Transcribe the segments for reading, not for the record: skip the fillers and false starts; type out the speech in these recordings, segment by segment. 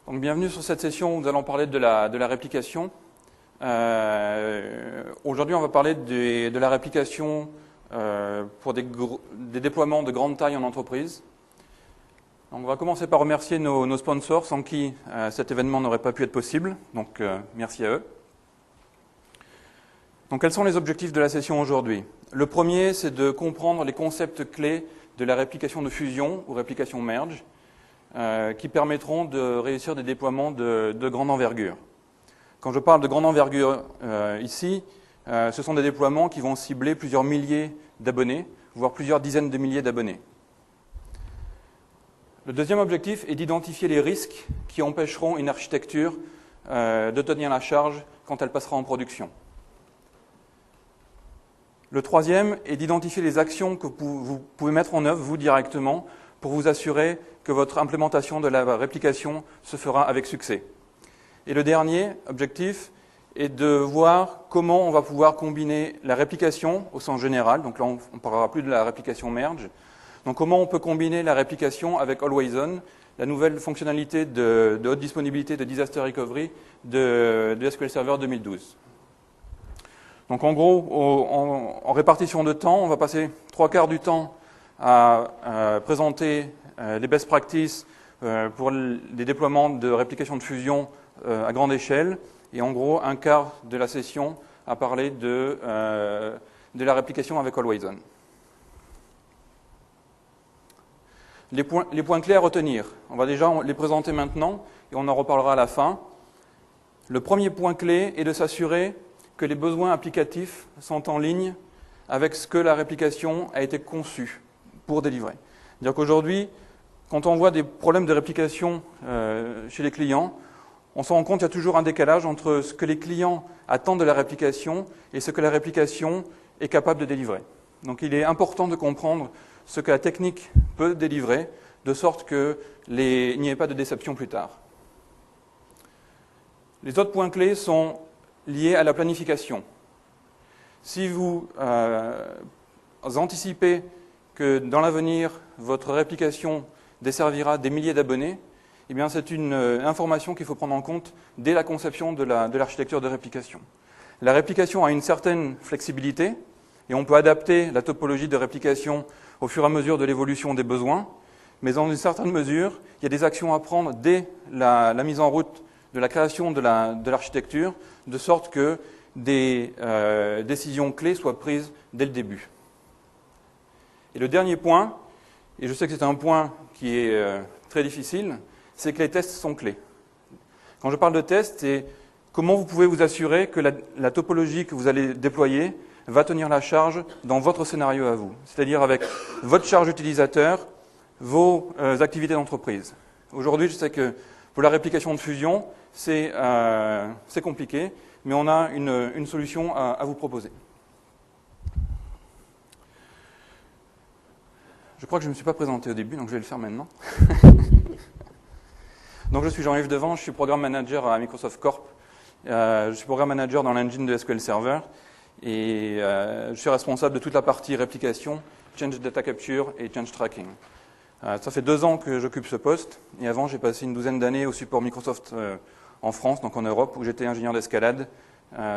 Donc, bienvenue sur cette session où nous allons parler de la réplication. Aujourd'hui, on va parler de la réplication pour des déploiements de grande taille en entreprise. Donc, on va commencer par remercier nos sponsors sans qui cet événement n'aurait pas pu être possible. Donc, merci à eux. Donc, quels sont les objectifs de la session aujourd'hui? Le premier, c'est de comprendre les concepts clés de la réplication de fusion ou réplication merge, qui permettront de réussir des déploiements de grande envergure. Quand je parle de grande envergure ici, ce sont des déploiements qui vont cibler plusieurs milliers d'abonnés, voire plusieurs dizaines de milliers d'abonnés. Le deuxième objectif est d'identifier les risques qui empêcheront une architecture de tenir la charge quand elle passera en production. Le troisième est d'identifier les actions que vous pouvez mettre en œuvre, vous, directement, pour vous assurer que votre implémentation de la réplication se fera avec succès. Et le dernier objectif est de voir comment on va pouvoir combiner la réplication au sens général. Donc là, on ne parlera plus de la réplication merge. Donc comment on peut combiner la réplication avec Always On, la nouvelle fonctionnalité de haute disponibilité de Disaster Recovery de SQL Server 2012. Donc en gros, en répartition de temps, on va passer 3/4 du temps à présenter les best practices pour les déploiements de réplication de fusion à grande échelle, et en gros 1/4 de la session à parler de la réplication avec Always On. Les points clés à retenir, on va déjà les présenter maintenant et on en reparlera à la fin. Le premier point clé est de s'assurer que les besoins applicatifs sont en ligne avec ce que la réplication a été conçue pour délivrer. C'est-à-dire qu'aujourd'hui, quand on voit des problèmes de réplication chez les clients, on se rend compte qu'il y a toujours un décalage entre ce que les clients attendent de la réplication et ce que la réplication est capable de délivrer. Donc il est important de comprendre ce que la technique peut délivrer, de sorte qu'il n'y ait pas de déception plus tard. Les autres points clés sont liés à la planification. Si vous anticipez que dans l'avenir, votre réplication desservira des milliers d'abonnés, eh bien c'est une information qu'il faut prendre en compte dès la conception de l'architecture de réplication. La réplication a une certaine flexibilité et on peut adapter la topologie de réplication au fur et à mesure de l'évolution des besoins, mais dans une certaine mesure, il y a des actions à prendre dès la mise en route de la création de l'architecture, de sorte que des décisions clés soient prises dès le début. Et le dernier point, et je sais que c'est un point qui est très difficile, c'est que les tests sont clés. Quand je parle de tests, c'est comment vous pouvez vous assurer que la topologie que vous allez déployer va tenir la charge dans votre scénario à vous, c'est-à-dire avec votre charge utilisateur, vos activités d'entreprise. Aujourd'hui, je sais que pour la réplication de fusion, c'est compliqué, mais on a une solution à vous proposer. Je crois que je ne me suis pas présenté au début, donc je vais le faire maintenant. Donc je suis Jean-Yves Devant, je suis Programme Manager à Microsoft Corp. Je suis Programme Manager dans l'engine de SQL Server et je suis responsable de toute la partie réplication, Change Data Capture et Change Tracking. Ça fait 2 ans que j'occupe ce poste et avant j'ai passé une douzaine d'années au support Microsoft en France, donc en Europe, où j'étais ingénieur d'escalade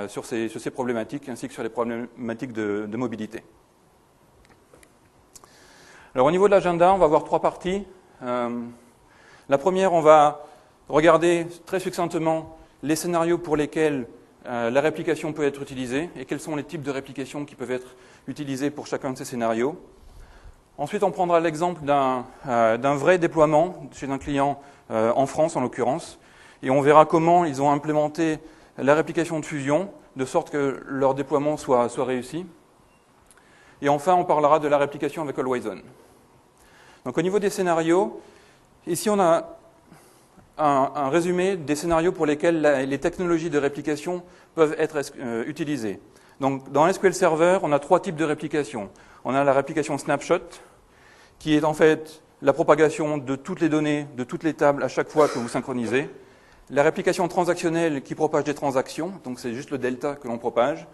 sur ces problématiques ainsi que sur les problématiques de mobilité. Alors au niveau de l'agenda, on va voir 3 parties. La première, on va regarder très succinctement les scénarios pour lesquels la réplication peut être utilisée et quels sont les types de réplications qui peuvent être utilisés pour chacun de ces scénarios. Ensuite, on prendra l'exemple d'un vrai déploiement chez un client en France, en l'occurrence, et on verra comment ils ont implémenté la réplication de fusion de sorte que leur déploiement soit réussi. Et enfin, on parlera de la réplication avec Always On. Donc au niveau des scénarios, ici on a un résumé des scénarios pour lesquels les technologies de réplication peuvent être utilisées. Donc dans SQL Server, on a 3 types de réplication. On a la réplication snapshot, qui est en fait la propagation de toutes les données, de toutes les tables à chaque fois que vous synchronisez. La réplication transactionnelle qui propage des transactions, donc c'est juste le delta que l'on propage.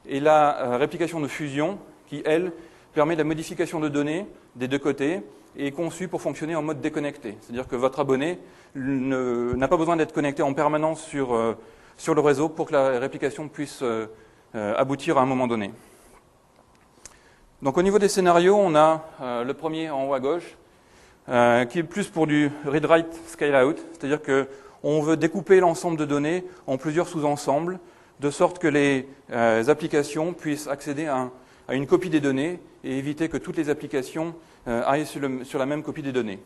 Et la réplication de fusion qui, elle, permet la modification de données des deux côtés est conçu pour fonctionner en mode déconnecté. C'est-à-dire que votre abonné n'a pas besoin d'être connecté en permanence sur le réseau pour que la réplication puisse aboutir à un moment donné. Donc au niveau des scénarios, on a le premier en haut à gauche, qui est plus pour du read-write scale-out, c'est-à-dire qu'on veut découper l'ensemble de données en plusieurs sous-ensembles, de sorte que les applications puissent accéder à une copie des données et éviter que toutes les applications aillent sur la même copie des données.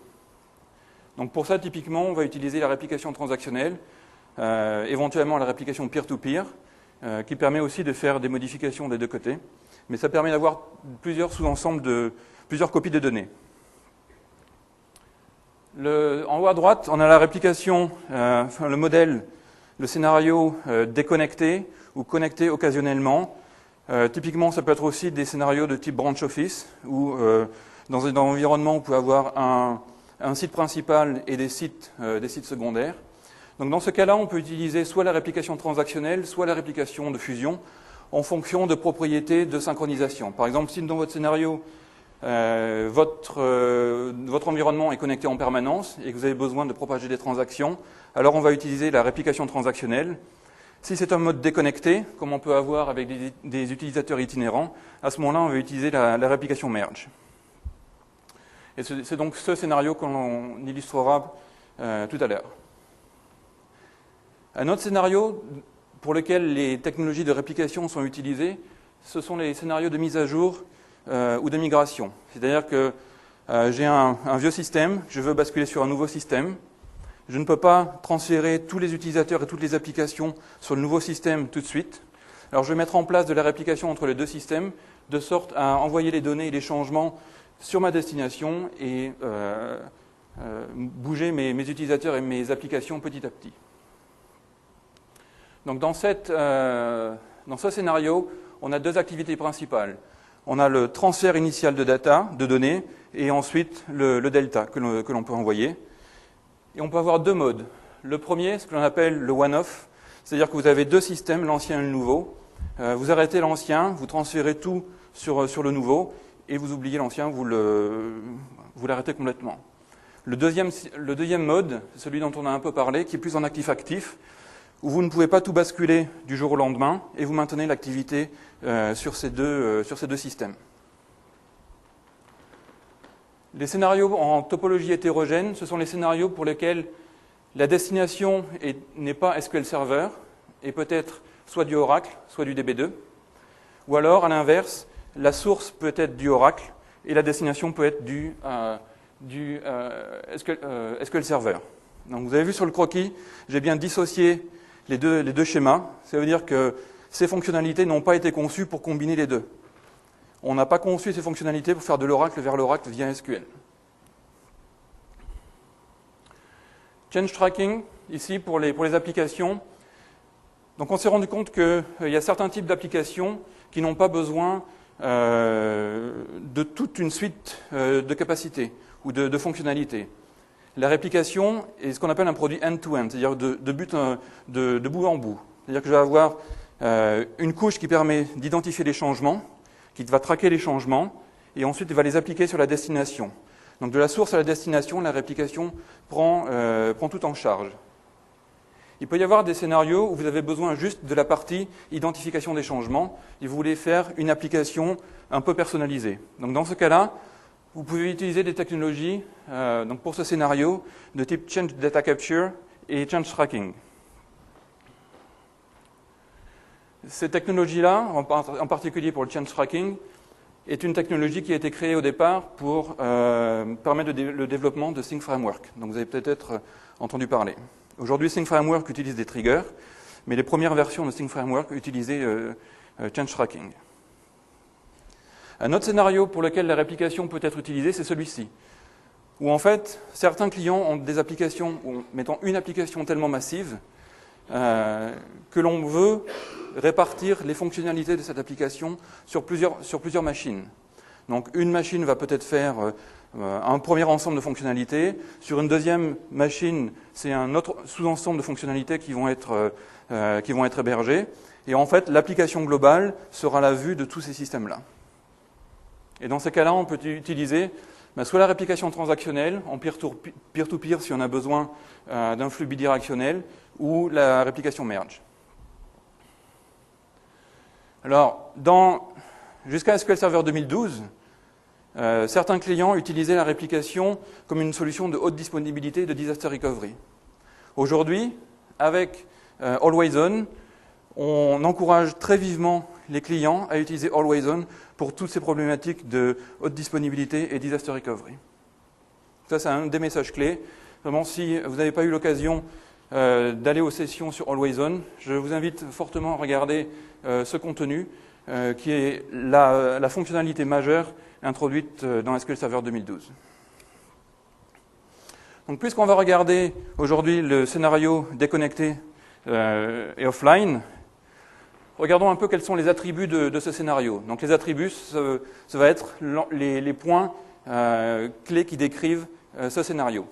Donc pour ça, typiquement, on va utiliser la réplication transactionnelle, éventuellement la réplication peer-to-peer, qui permet aussi de faire des modifications des deux côtés, mais ça permet d'avoir plusieurs sous-ensembles de plusieurs copies de données. En haut à droite, on a la réplication, le modèle, le scénario déconnecté ou connecté occasionnellement. Typiquement, ça peut être aussi des scénarios de type branch office, où dans un environnement, on peut avoir un site principal et des sites secondaires. Donc dans ce cas-là, on peut utiliser soit la réplication transactionnelle, soit la réplication de fusion, en fonction de propriétés de synchronisation. Par exemple, si dans votre scénario, votre environnement est connecté en permanence et que vous avez besoin de propager des transactions, alors on va utiliser la réplication transactionnelle. Si c'est un mode déconnecté, comme on peut avoir avec des utilisateurs itinérants, à ce moment-là, on va utiliser la réplication merge. Et c'est donc ce scénario qu'on illustrera tout à l'heure. Un autre scénario pour lequel les technologies de réplication sont utilisées, ce sont les scénarios de mise à jour ou de migration. C'est-à-dire que j'ai un vieux système, je veux basculer sur un nouveau système. Je ne peux pas transférer tous les utilisateurs et toutes les applications sur le nouveau système tout de suite. Alors je vais mettre en place de la réplication entre les deux systèmes, de sorte à envoyer les données et les changements sur ma destination et bouger mes utilisateurs et mes applications petit à petit. Donc dans ce scénario, on a deux activités principales. On a le transfert initial de data, de données, et ensuite le delta que l'on peut envoyer. Et on peut avoir deux modes. Le premier, ce que l'on appelle le one-off, c'est-à-dire que vous avez deux systèmes, l'ancien et le nouveau. Vous arrêtez l'ancien, vous transférez tout sur le nouveau, et vous oubliez l'ancien, vous l'arrêtez complètement. Le deuxième mode, celui dont on a un peu parlé, qui est plus en actif-actif, où vous ne pouvez pas tout basculer du jour au lendemain, et vous maintenez l'activité sur ces deux systèmes. Les scénarios en topologie hétérogène, ce sont les scénarios pour lesquels la destination n'est pas SQL Server, et peut-être soit du Oracle, soit du DB2, ou alors, à l'inverse, la source peut être du Oracle, et la destination peut être du SQL Server. Donc vous avez vu sur le croquis, j'ai bien dissocié les deux schémas. Ça veut dire que ces fonctionnalités n'ont pas été conçues pour combiner les deux. On n'a pas conçu ces fonctionnalités pour faire de l'Oracle vers l'Oracle via SQL. Change tracking, ici, pour les applications. Donc on s'est rendu compte qu'il y a certains types d'applications qui n'ont pas besoin de toute une suite de capacités ou de fonctionnalités. La réplication est ce qu'on appelle un produit end-to-end, c'est-à-dire de bout en bout. C'est-à-dire que je vais avoir une couche qui permet d'identifier les changements, qui va traquer les changements, et ensuite il va les appliquer sur la destination. Donc de la source à la destination, la réplication prend tout en charge. Il peut y avoir des scénarios où vous avez besoin juste de la partie identification des changements, et vous voulez faire une application un peu personnalisée. Donc dans ce cas-là, vous pouvez utiliser des technologies donc pour ce scénario de type Change Data Capture et Change Tracking. Ces technologies-là, en particulier pour le Change Tracking, est une technologie qui a été créée au départ pour permettre le développement de Think Framework. Donc vous avez peut-être entendu parler. Aujourd'hui, Think Framework utilise des triggers, mais les premières versions de Think Framework utilisaient Change Tracking. Un autre scénario pour lequel la réplication peut être utilisée, c'est celui-ci, où en fait, certains clients ont des applications, mettant une application tellement massive, que l'on veut répartir les fonctionnalités de cette application sur plusieurs machines. Donc une machine va peut-être faire un premier ensemble de fonctionnalités, sur une deuxième machine, c'est un autre sous-ensemble de fonctionnalités qui vont être hébergées, et en fait, l'application globale sera la vue de tous ces systèmes-là. Et dans ces cas-là, on peut utiliser Ben, soit la réplication transactionnelle, en peer-to-peer si on a besoin d'un flux bidirectionnel, ou la réplication merge. Alors, jusqu'à SQL Server 2012, certains clients utilisaient la réplication comme une solution de haute disponibilité de disaster recovery. Aujourd'hui, avec Always On, on encourage très vivement les clients à utiliser Always On pour toutes ces problématiques de haute disponibilité et disaster recovery. Ça, c'est un des messages clés. Vraiment, si vous n'avez pas eu l'occasion d'aller aux sessions sur Always On, je vous invite fortement à regarder ce contenu qui est la fonctionnalité majeure introduite dans SQL Server 2012. Donc, puisqu'on va regarder aujourd'hui le scénario déconnecté et offline, regardons un peu quels sont les attributs de ce scénario. Donc, les attributs, ça va être les points clés qui décrivent ce scénario.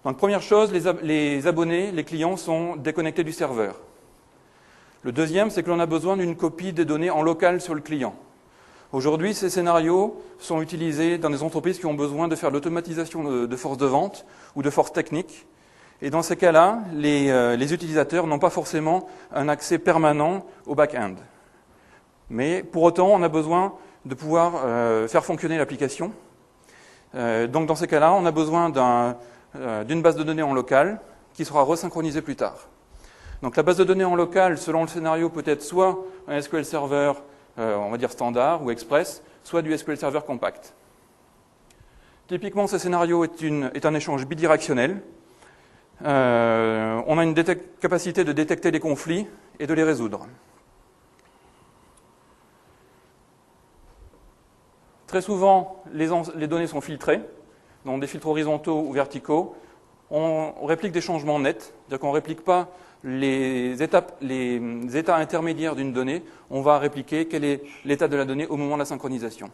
Donc, première chose, les abonnés, les clients sont déconnectés du serveur. Le deuxième, c'est que l'on a besoin d'une copie des données en local sur le client. Aujourd'hui, ces scénarios sont utilisés dans des entreprises qui ont besoin de faire l'automatisation de force de vente ou de force technique. Et dans ces cas-là, les utilisateurs n'ont pas forcément un accès permanent au back-end. Mais pour autant, on a besoin de pouvoir faire fonctionner l'application. Donc dans ces cas-là, on a besoin d'une base de données en local qui sera resynchronisée plus tard. Donc la base de données en local, selon le scénario, peut être soit un SQL Server, on va dire standard ou express, soit du SQL Server compact. Typiquement, ce scénario est un échange bidirectionnel. On a une capacité de détecter les conflits et de les résoudre. Très souvent, les données sont filtrées, donc des filtres horizontaux ou verticaux. On réplique des changements nets, c'est-à-dire qu'on ne réplique pas les états intermédiaires d'une donnée, on va répliquer quel est l'état de la donnée au moment de la synchronisation.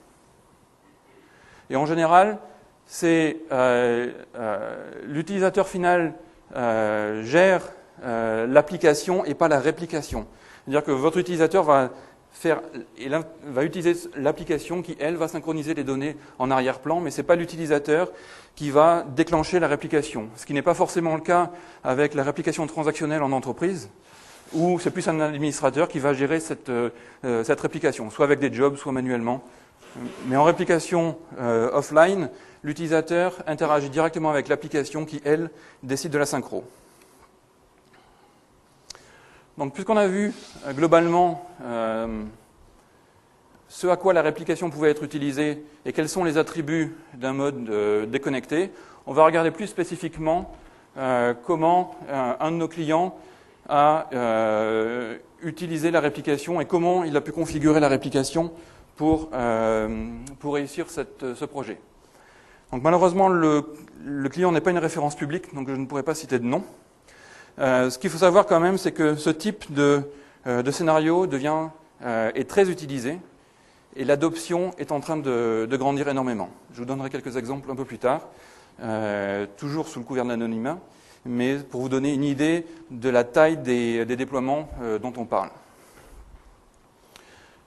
Et en général, l'utilisateur final gère l'application et pas la réplication. C'est-à-dire que votre utilisateur va utiliser l'application qui, elle, va synchroniser les données en arrière-plan, mais ce n'est pas l'utilisateur qui va déclencher la réplication. Ce qui n'est pas forcément le cas avec la réplication transactionnelle en entreprise, où c'est plus un administrateur qui va gérer cette réplication, soit avec des jobs, soit manuellement. Mais en réplication offline, l'utilisateur interagit directement avec l'application qui, elle, décide de la synchro. Donc, puisqu'on a vu globalement ce à quoi la réplication pouvait être utilisée et quels sont les attributs d'un mode déconnecté, on va regarder plus spécifiquement comment un de nos clients a utilisé la réplication et comment il a pu configurer la réplication pour réussir ce projet. Donc, malheureusement, le client n'est pas une référence publique, donc je ne pourrais pas citer de nom. Ce qu'il faut savoir quand même, c'est que ce type de scénario est très utilisé et l'adoption est en train de grandir énormément. Je vous donnerai quelques exemples un peu plus tard, toujours sous le couvert de l'anonymat, mais pour vous donner une idée de la taille des déploiements dont on parle.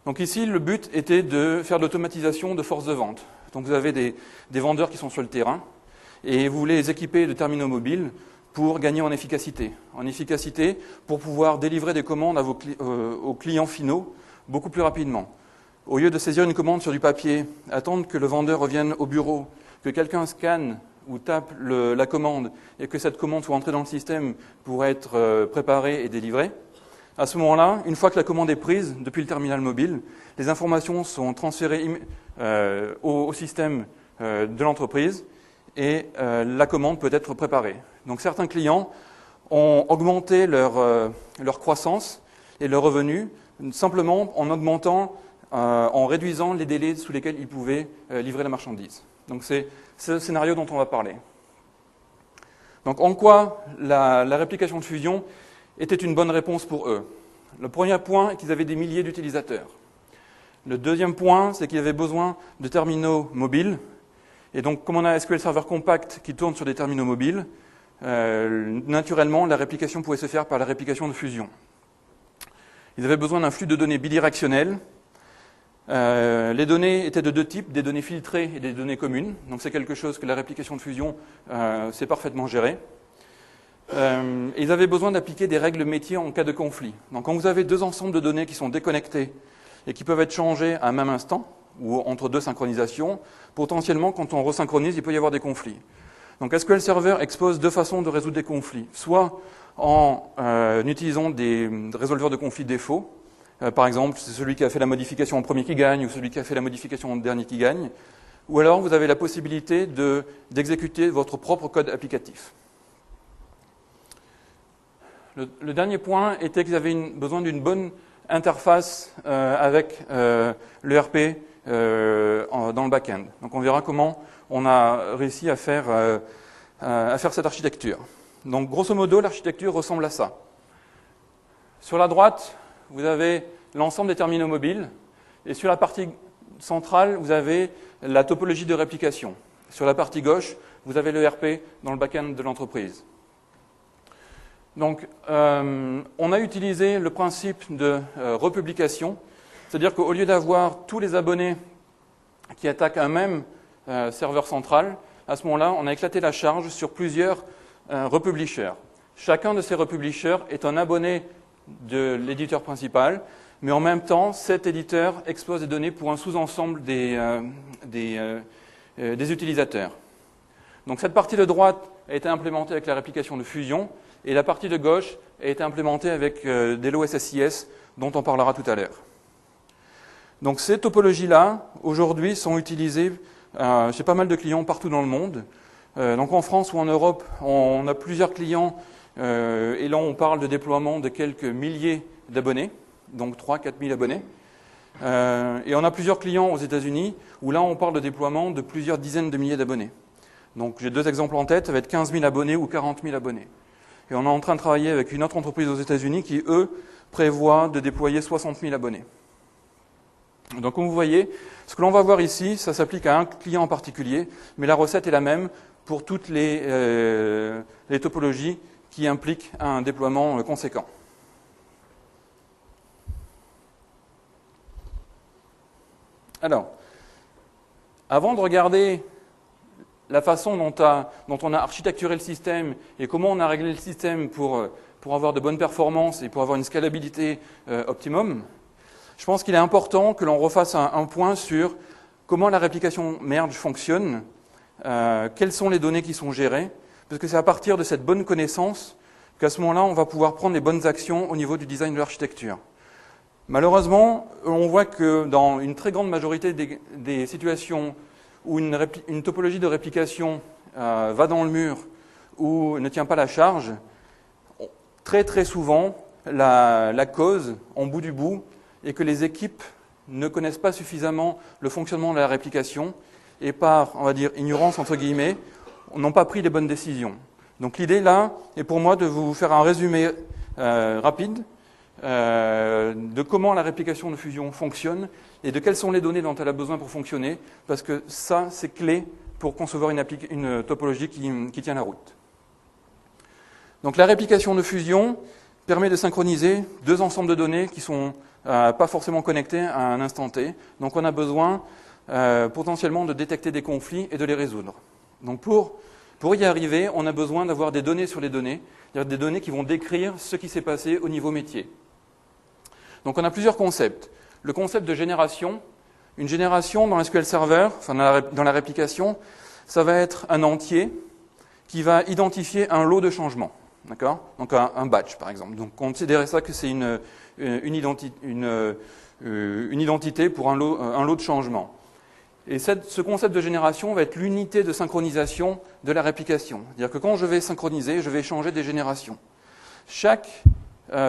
Donc ici, le but était de faire de l'automatisation de force de vente. Donc vous avez des vendeurs qui sont sur le terrain et vous voulez les équiper de terminaux mobiles pour gagner en efficacité. En efficacité, pour pouvoir délivrer des commandes aux clients finaux beaucoup plus rapidement. Au lieu de saisir une commande sur du papier, attendre que le vendeur revienne au bureau, que quelqu'un scanne ou tape la commande et que cette commande soit entrée dans le système pour être préparée et délivrée, à ce moment-là, une fois que la commande est prise depuis le terminal mobile, les informations sont transférées au système de l'entreprise et la commande peut être préparée. Donc certains clients ont augmenté leur croissance et leurs revenus simplement en réduisant les délais sous lesquels ils pouvaient livrer la marchandise. Donc c'est ce scénario dont on va parler. Donc en quoi la réplication de fusion était une bonne réponse pour eux? Le premier point est qu'ils avaient des milliers d'utilisateurs. Le deuxième point, c'est qu'ils avaient besoin de terminaux mobiles. Et donc, comme on a un SQL Server compact qui tourne sur des terminaux mobiles, naturellement, la réplication pouvait se faire par la réplication de fusion. Ils avaient besoin d'un flux de données bidirectionnel Les données étaient de deux types, des données filtrées et des données communes. Donc c'est quelque chose que la réplication de fusion sait parfaitement gérer. Ils avaient besoin d'appliquer des règles métiers en cas de conflit. Donc quand vous avez deux ensembles de données qui sont déconnectés et qui peuvent être changés à un même instant, ou entre deux synchronisations, potentiellement quand on resynchronise, il peut y avoir des conflits. Donc SQL Server expose deux façons de résoudre des conflits. Soit en utilisant des résolveurs de conflits défauts. Par exemple, c'est celui qui a fait la modification en premier qui gagne, ou celui qui a fait la modification en dernier qui gagne. Ou alors vous avez la possibilité d'exécuter votre propre code applicatif. Le dernier point était qu'ils avaient besoin d'une bonne interface avec l'ERP dans le back-end. Donc on verra comment on a réussi à faire cette architecture. Donc grosso modo, l'architecture ressemble à ça. Sur la droite, vous avez l'ensemble des terminaux mobiles, et sur la partie centrale, vous avez la topologie de réplication. Sur la partie gauche, vous avez l'ERP dans le back-end de l'entreprise. Donc, on a utilisé le principe de republication, c'est-à-dire qu'au lieu d'avoir tous les abonnés qui attaquent un même serveur central, à ce moment-là, on a éclaté la charge sur plusieurs republishers. Chacun de ces republishers est un abonné de l'éditeur principal, mais en même temps, cet éditeur expose des données pour un sous-ensemble des utilisateurs. Donc cette partie de droite a été implémentée avec la réplication de fusion, et la partie de gauche a été implémentée avec des lots SSIS, dont on parlera tout à l'heure. Donc ces topologies-là, aujourd'hui, sont utilisées chez pas mal de clients partout dans le monde. Donc en France ou en Europe, on a plusieurs clients, et là on parle de déploiement de quelques milliers d'abonnés, donc 3-4 000 abonnés. Et on a plusieurs clients aux États-Unis, où là on parle de déploiement de plusieurs dizaines de milliers d'abonnés. Donc j'ai deux exemples en tête, ça va être 15 000 abonnés ou 40 000 abonnés. Et on est en train de travailler avec une autre entreprise aux États-Unis qui, eux, prévoit de déployer 60 000 abonnés. Donc comme vous voyez, ce que l'on va voir ici, ça s'applique à un client en particulier, mais la recette est la même pour toutes les topologies qui impliquent un déploiement conséquent. Alors, avant de regarder la façon dont on a architecturé le système et comment on a réglé le système pour avoir de bonnes performances et pour avoir une scalabilité optimum, je pense qu'il est important que l'on refasse un point sur comment la réplication merge fonctionne, quelles sont les données qui sont gérées, parce que c'est à partir de cette bonne connaissance qu'à ce moment-là, on va pouvoir prendre les bonnes actions au niveau du design de l'architecture. Malheureusement, on voit que dans une très grande majorité des situations où une topologie de réplication va dans le mur ou ne tient pas la charge, très très souvent, la cause, en bout du bout, est que les équipes ne connaissent pas suffisamment le fonctionnement de la réplication et par, on va dire, ignorance entre guillemets, n'ont pas pris les bonnes décisions. Donc l'idée là est pour moi de vous faire un résumé rapide de comment la réplication de fusion fonctionne et de quelles sont les données dont elle a besoin pour fonctionner, parce que ça, c'est clé pour concevoir une topologie qui tient la route. Donc la réplication de fusion permet de synchroniser deux ensembles de données qui ne sont pas forcément connectés à un instant T. Donc on a besoin potentiellement de détecter des conflits et de les résoudre. Donc pour y arriver, on a besoin d'avoir des données sur les données, c'est-à-dire des données qui vont décrire ce qui s'est passé au niveau métier. Donc on a plusieurs concepts. Le concept de génération, une génération dans SQL Server, enfin dans la réplication, ça va être un entier qui va identifier un lot de changements. D'accord ? Donc un batch par exemple. Donc considérez ça que c'est une identité pour un lot de changements. Et ce concept de génération va être l'unité de synchronisation de la réplication. C'est-à-dire que quand je vais synchroniser, je vais échanger des générations. Chaque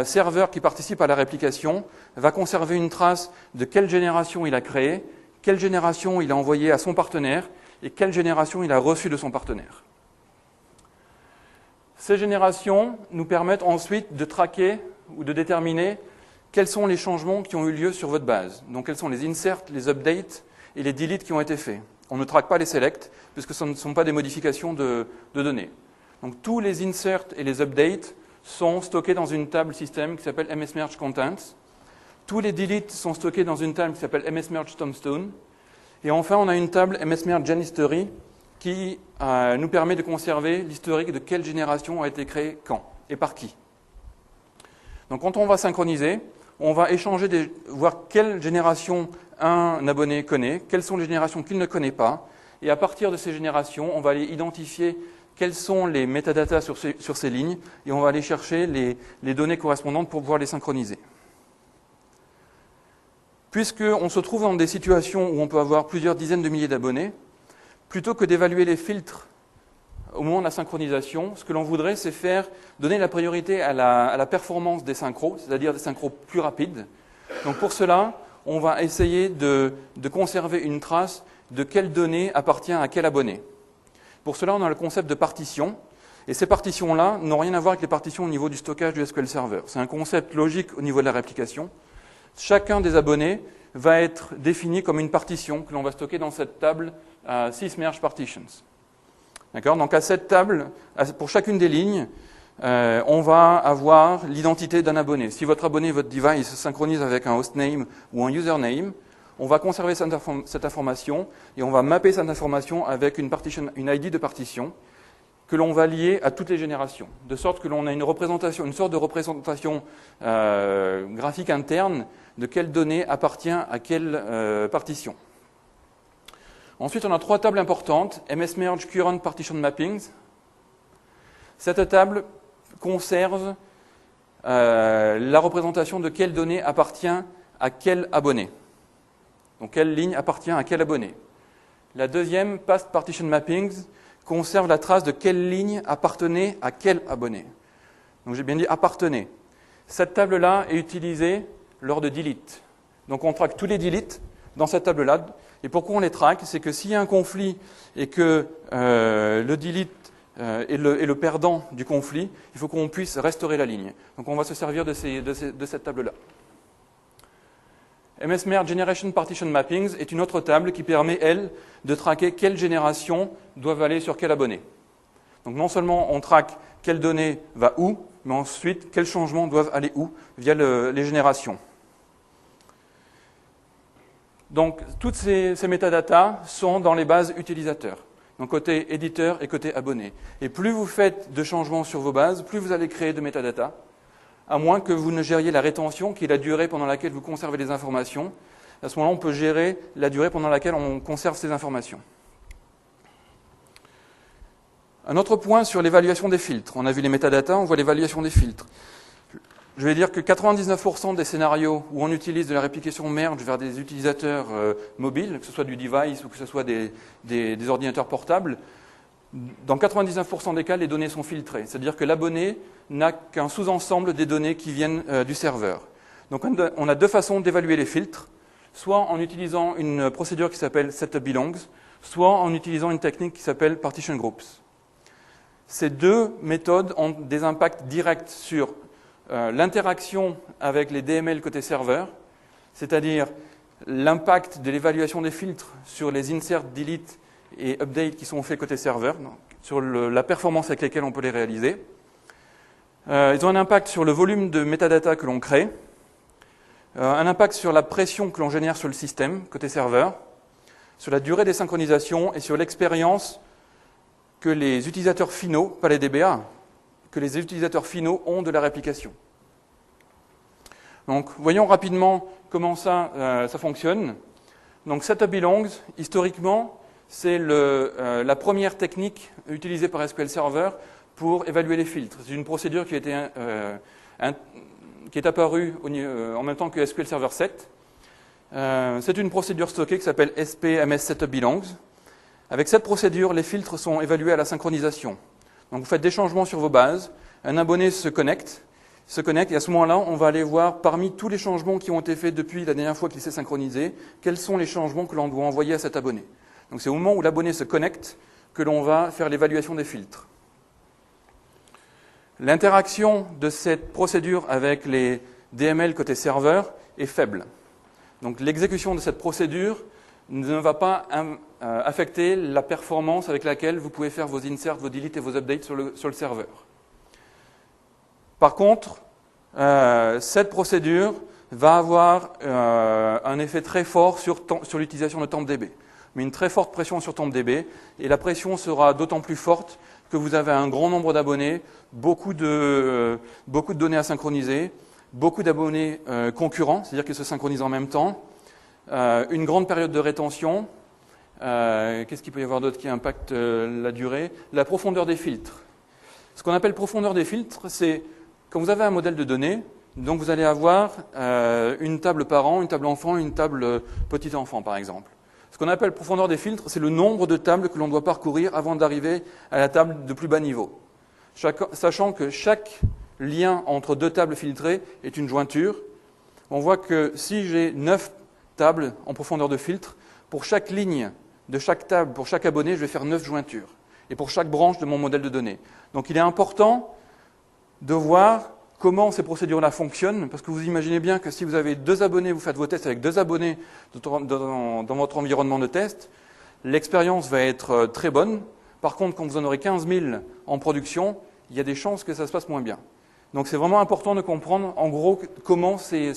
serveur qui participe à la réplication va conserver une trace de quelle génération il a créé, quelle génération il a envoyé à son partenaire et quelle génération il a reçue de son partenaire. Ces générations nous permettent ensuite de traquer ou de déterminer quels sont les changements qui ont eu lieu sur votre base. Donc quels sont les inserts, les updates et les deletes qui ont été faits. On ne traque pas les selects puisque ce ne sont pas des modifications de données. Donc tous les inserts et les updates sont stockés dans une table système qui s'appelle MS Merge Contents. Tous les deletes sont stockés dans une table qui s'appelle msmerge tombstone. Et enfin, on a une table msmerge genhistory qui nous permet de conserver l'historique de quelle génération a été créée quand et par qui. Donc quand on va synchroniser, on va échanger, voir quelle génération un abonné connaît, quelles sont les générations qu'il ne connaît pas, et à partir de ces générations, on va aller identifier quels sont les métadatas sur ces lignes, et on va aller chercher les données correspondantes pour pouvoir les synchroniser. Puisqu'on se trouve dans des situations où on peut avoir plusieurs dizaines de milliers d'abonnés, plutôt que d'évaluer les filtres au moment de la synchronisation, ce que l'on voudrait, c'est donner la priorité à la performance des synchros, c'est-à-dire des synchros plus rapides. Donc pour cela, on va essayer de conserver une trace de quelle donnée appartient à quel abonné. Pour cela, on a le concept de partition, et ces partitions-là n'ont rien à voir avec les partitions au niveau du stockage du SQL Server. C'est un concept logique au niveau de la réplication. Chacun des abonnés va être défini comme une partition que l'on va stocker dans cette table sysmerge partitions. D'accord ? Donc à cette table, pour chacune des lignes, on va avoir l'identité d'un abonné. Si votre abonné, votre device se synchronise avec un hostname ou un username, on va conserver cette information et on va mapper cette information avec une ID de partition que l'on va lier à toutes les générations, de sorte que l'on a une sorte de représentation graphique interne de quelle donnée appartient à quelle partition. Ensuite, on a 3 tables importantes, msmerge current partition mappings. Cette table conserve la représentation de quelle donnée appartient à quel abonné. Donc, quelle ligne appartient à quel abonné. La deuxième, past partition mappings, conserve la trace de quelle ligne appartenait à quel abonné. Donc, j'ai bien dit appartenait. Cette table-là est utilisée lors de delete. Donc, on traque tous les deletes dans cette table-là. Et pourquoi on les traque? C'est que s'il y a un conflit et que le delete est le perdant du conflit, il faut qu'on puisse restaurer la ligne. Donc, on va se servir de cette table-là. msmerge generation partition mappings est une autre table qui permet, elle, de traquer quelles générations doivent aller sur quel abonné. Donc non seulement on traque quelle donnée va où, mais ensuite quels changements doivent aller où via les générations. Donc toutes ces métadatas sont dans les bases utilisateurs, donc côté éditeur et côté abonné. Et plus vous faites de changements sur vos bases, plus vous allez créer de métadatas, à moins que vous ne gériez la rétention, qui est la durée pendant laquelle vous conservez les informations. À ce moment-là, on peut gérer la durée pendant laquelle on conserve ces informations. Un autre point sur l'évaluation des filtres. On a vu les métadatas, on voit l'évaluation des filtres. Je vais dire que 99% des scénarios où on utilise de la réplication merge vers des utilisateurs mobiles, que ce soit du device ou que ce soit des ordinateurs portables, dans 99% des cas, les données sont filtrées. C'est-à-dire que l'abonné n'a qu'un sous-ensemble des données qui viennent du serveur. Donc on a 2 façons d'évaluer les filtres, soit en utilisant une procédure qui s'appelle setUpBelongs, soit en utilisant une technique qui s'appelle partition groups. Ces 2 méthodes ont des impacts directs sur l'interaction avec les DML côté serveur, c'est-à-dire l'impact de l'évaluation des filtres sur les insert, delete et update qui sont faits côté serveur, donc sur la performance avec laquelle on peut les réaliser. Ils ont un impact sur le volume de métadata que l'on crée, un impact sur la pression que l'on génère sur le système côté serveur, sur la durée des synchronisations et sur l'expérience que les utilisateurs finaux, pas les DBA, que les utilisateurs finaux ont de la réplication. Donc, voyons rapidement comment ça fonctionne. Donc, setUpBelongs, historiquement, c'est la première technique utilisée par SQL Server pour évaluer les filtres. C'est une procédure qui est apparue en même temps que SQL Server 7. C'est une procédure stockée qui s'appelle SP-MS setUpBelongs. Avec cette procédure, les filtres sont évalués à la synchronisation. Donc vous faites des changements sur vos bases, un abonné se connecte, et à ce moment-là, on va aller voir parmi tous les changements qui ont été faits depuis la dernière fois qu'il s'est synchronisé, quels sont les changements que l'on doit envoyer à cet abonné. Donc c'est au moment où l'abonné se connecte que l'on va faire l'évaluation des filtres. L'interaction de cette procédure avec les DML côté serveur est faible. Donc l'exécution de cette procédure ne va pas affecter la performance avec laquelle vous pouvez faire vos inserts, vos deletes et vos updates sur le serveur. Par contre, cette procédure va avoir un effet très fort sur l'utilisation de TempDB. Mais une très forte pression sur TempDB, et la pression sera d'autant plus forte que vous avez un grand nombre d'abonnés, beaucoup de données à synchroniser, beaucoup d'abonnés concurrents, c'est-à-dire qu'ils se synchronisent en même temps, une grande période de rétention. Qu'est-ce qu'il peut y avoir d'autre qui impacte la durée? La profondeur des filtres. Ce qu'on appelle profondeur des filtres, c'est quand vous avez un modèle de données, donc vous allez avoir une table parent, une table enfant, une table petit enfant par exemple. Ce qu'on appelle profondeur des filtres, c'est le nombre de tables que l'on doit parcourir avant d'arriver à la table de plus bas niveau. Sachant que chaque lien entre deux tables filtrées est une jointure, on voit que si j'ai 9 tables en profondeur de filtre, pour chaque ligne de chaque table, pour chaque abonné, je vais faire 9 jointures. Et pour chaque branche de mon modèle de données. Donc il est important de voir comment ces procédures-là fonctionnent, parce que vous imaginez bien que si vous avez 2 abonnés, vous faites vos tests avec 2 abonnés dans votre environnement de test, l'expérience va être très bonne. Par contre, quand vous en aurez 15 000 en production, il y a des chances que ça se passe moins bien. Donc c'est vraiment important de comprendre en gros comment ces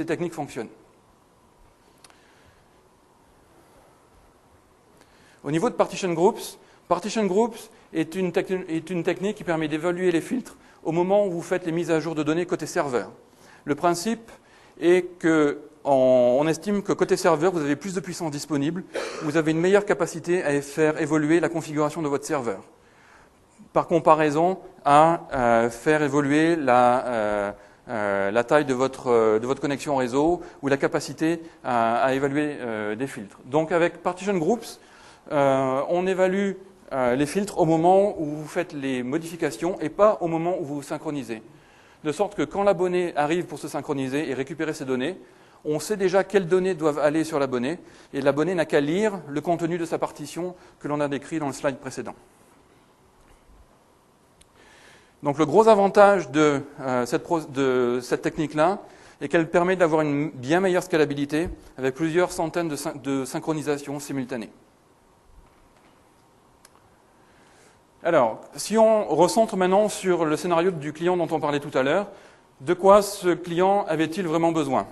techniques fonctionnent. Au niveau de Partition Groups est une technique qui permet d'évaluer les filtres au moment où vous faites les mises à jour de données côté serveur. Le principe est qu'on estime que côté serveur, vous avez plus de puissance disponible, vous avez une meilleure capacité à faire évoluer la configuration de votre serveur. Par comparaison à faire évoluer la taille de votre connexion réseau ou la capacité à évaluer des filtres. Donc avec Partition Groups, on évalue les filtres au moment où vous faites les modifications et pas au moment où vous vous synchronisez. De sorte que quand l'abonné arrive pour se synchroniser et récupérer ses données, on sait déjà quelles données doivent aller sur l'abonné et l'abonné n'a qu'à lire le contenu de sa partition que l'on a décrit dans le slide précédent. Donc le gros avantage de cette technique-là est qu'elle permet d'avoir une bien meilleure scalabilité avec plusieurs centaines de synchronisations simultanées. Alors, si on recentre maintenant sur le scénario du client dont on parlait tout à l'heure, de quoi ce client avait-il vraiment besoin?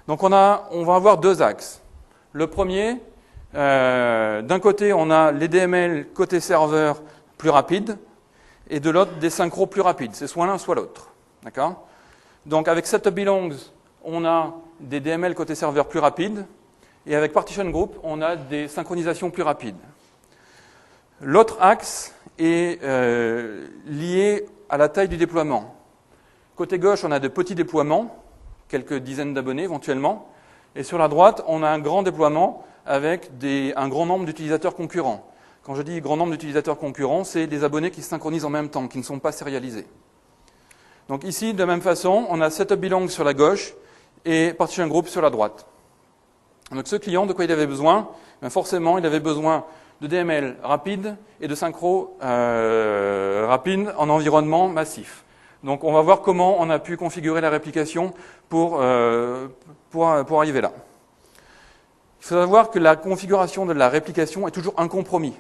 Donc on va avoir 2 axes. Le premier, d'un côté on a les DML côté serveur plus rapides, et de l'autre des synchros plus rapides. C'est soit l'un, soit l'autre. D'accord? Donc avec Setup Belongs, on a des DML côté serveur plus rapides, et avec Partition Group, on a des synchronisations plus rapides. L'autre axe est lié à la taille du déploiement. Côté gauche, on a de petits déploiements, quelques dizaines d'abonnés éventuellement, et sur la droite, on a un grand déploiement avec un grand nombre d'utilisateurs concurrents. Quand je dis grand nombre d'utilisateurs concurrents, c'est des abonnés qui se synchronisent en même temps, qui ne sont pas sérialisés. Donc ici, de la même façon, on a Setup Belongs sur la gauche et Partition Group sur la droite. Donc ce client, de quoi il avait besoin? Ben forcément, il avait besoin de DML rapide et de synchro rapide en environnement massif. Donc on va voir comment on a pu configurer la réplication pour arriver là. Il faut savoir que la configuration de la réplication est toujours un compromis.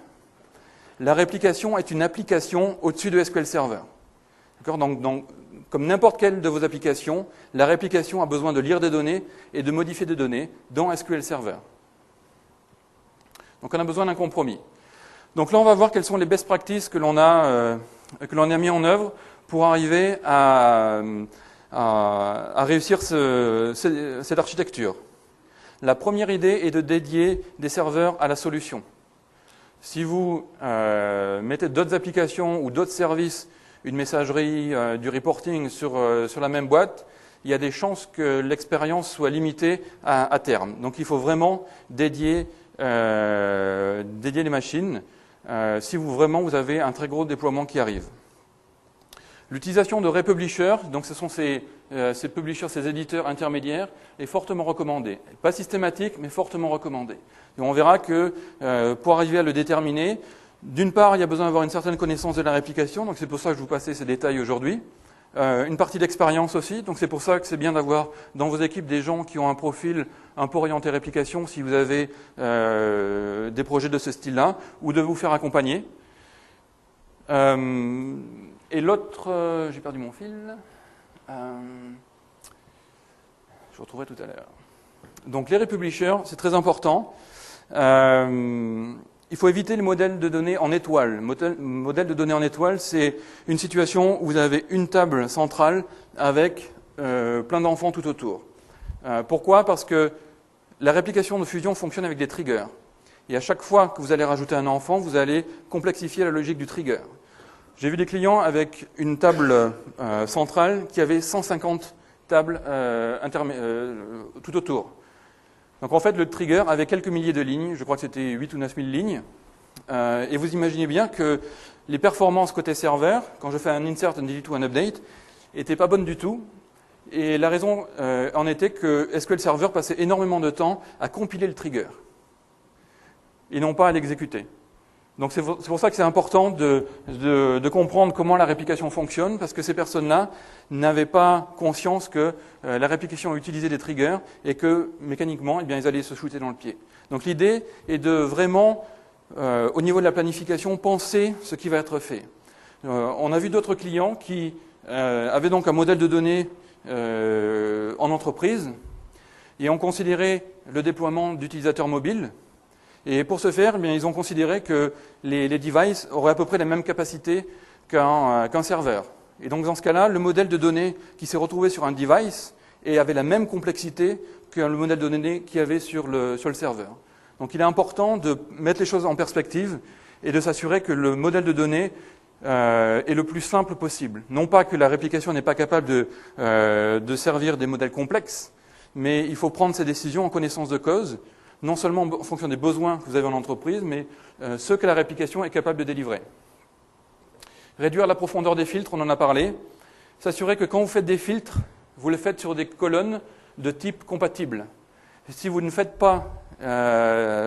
La réplication est une application au-dessus de SQL Server. Donc, comme n'importe quelle de vos applications, la réplication a besoin de lire des données et de modifier des données dans SQL Server. Donc on a besoin d'un compromis. Donc là, on va voir quelles sont les best practices que l'on a mis en œuvre pour arriver à réussir cette architecture. La première idée est de dédier des serveurs à la solution. Si vous mettez d'autres applications ou d'autres services, une messagerie, du reporting sur la même boîte, il y a des chances que l'expérience soit limitée à terme. Donc il faut vraiment dédier les machines si vous avez un très gros déploiement qui arrive. L'utilisation de republishers, donc ce sont ces publishers, ces éditeurs intermédiaires, est fortement recommandée. Pas systématique, mais fortement recommandée. Et on verra que pour arriver à le déterminer, d'une part, il y a besoin d'avoir une certaine connaissance de la réplication, donc c'est pour ça que je vous passais ces détails aujourd'hui. Une partie d'expérience aussi, donc c'est pour ça que c'est bien d'avoir dans vos équipes des gens qui ont un profil un peu orienté réplication si vous avez des projets de ce style-là, ou de vous faire accompagner. Et l'autre, j'ai perdu mon fil. Je vous retrouverai tout à l'heure. Donc les republishers, c'est très important. Il faut éviter les modèles de données en étoile. Le modèle de données en étoile, c'est une situation où vous avez une table centrale avec plein d'enfants tout autour. Pourquoi ? Parce que la réplication de fusion fonctionne avec des triggers. Et à chaque fois que vous allez rajouter un enfant, vous allez complexifier la logique du trigger. J'ai vu des clients avec une table centrale qui avait 150 tables tout autour. Donc en fait, le trigger avait quelques milliers de lignes, je crois que c'était 8 ou 9 000 lignes. Et vous imaginez bien que les performances côté serveur, quand je fais un insert, un delete ou un update, n'étaient pas bonnes du tout. Et la raison en était que SQL Server passait énormément de temps à compiler le trigger et non pas à l'exécuter. Donc c'est pour ça que c'est important de comprendre comment la réplication fonctionne, parce que ces personnes-là n'avaient pas conscience que la réplication utilisait des triggers et que mécaniquement, eh bien, ils allaient se shooter dans le pied. Donc l'idée est de vraiment, au niveau de la planification, penser ce qui va être fait. On a vu d'autres clients qui avaient donc un modèle de données en entreprise et ont considéré le déploiement d'utilisateurs mobiles. Et pour ce faire, eh bien, ils ont considéré que les devices auraient à peu près la même capacité qu'un serveur. Et donc dans ce cas-là, le modèle de données qui s'est retrouvé sur un device et avait la même complexité que le modèle de données qu'il y avait sur le serveur. Donc il est important de mettre les choses en perspective et de s'assurer que le modèle de données est le plus simple possible. Non pas que la réplication n'est pas capable de servir des modèles complexes, mais il faut prendre ces décisions en connaissance de cause, non seulement en fonction des besoins que vous avez en entreprise, mais ceux que la réplication est capable de délivrer. Réduire la profondeur des filtres, on en a parlé. S'assurer que quand vous faites des filtres, vous les faites sur des colonnes de type compatible. Si vous ne faites pas,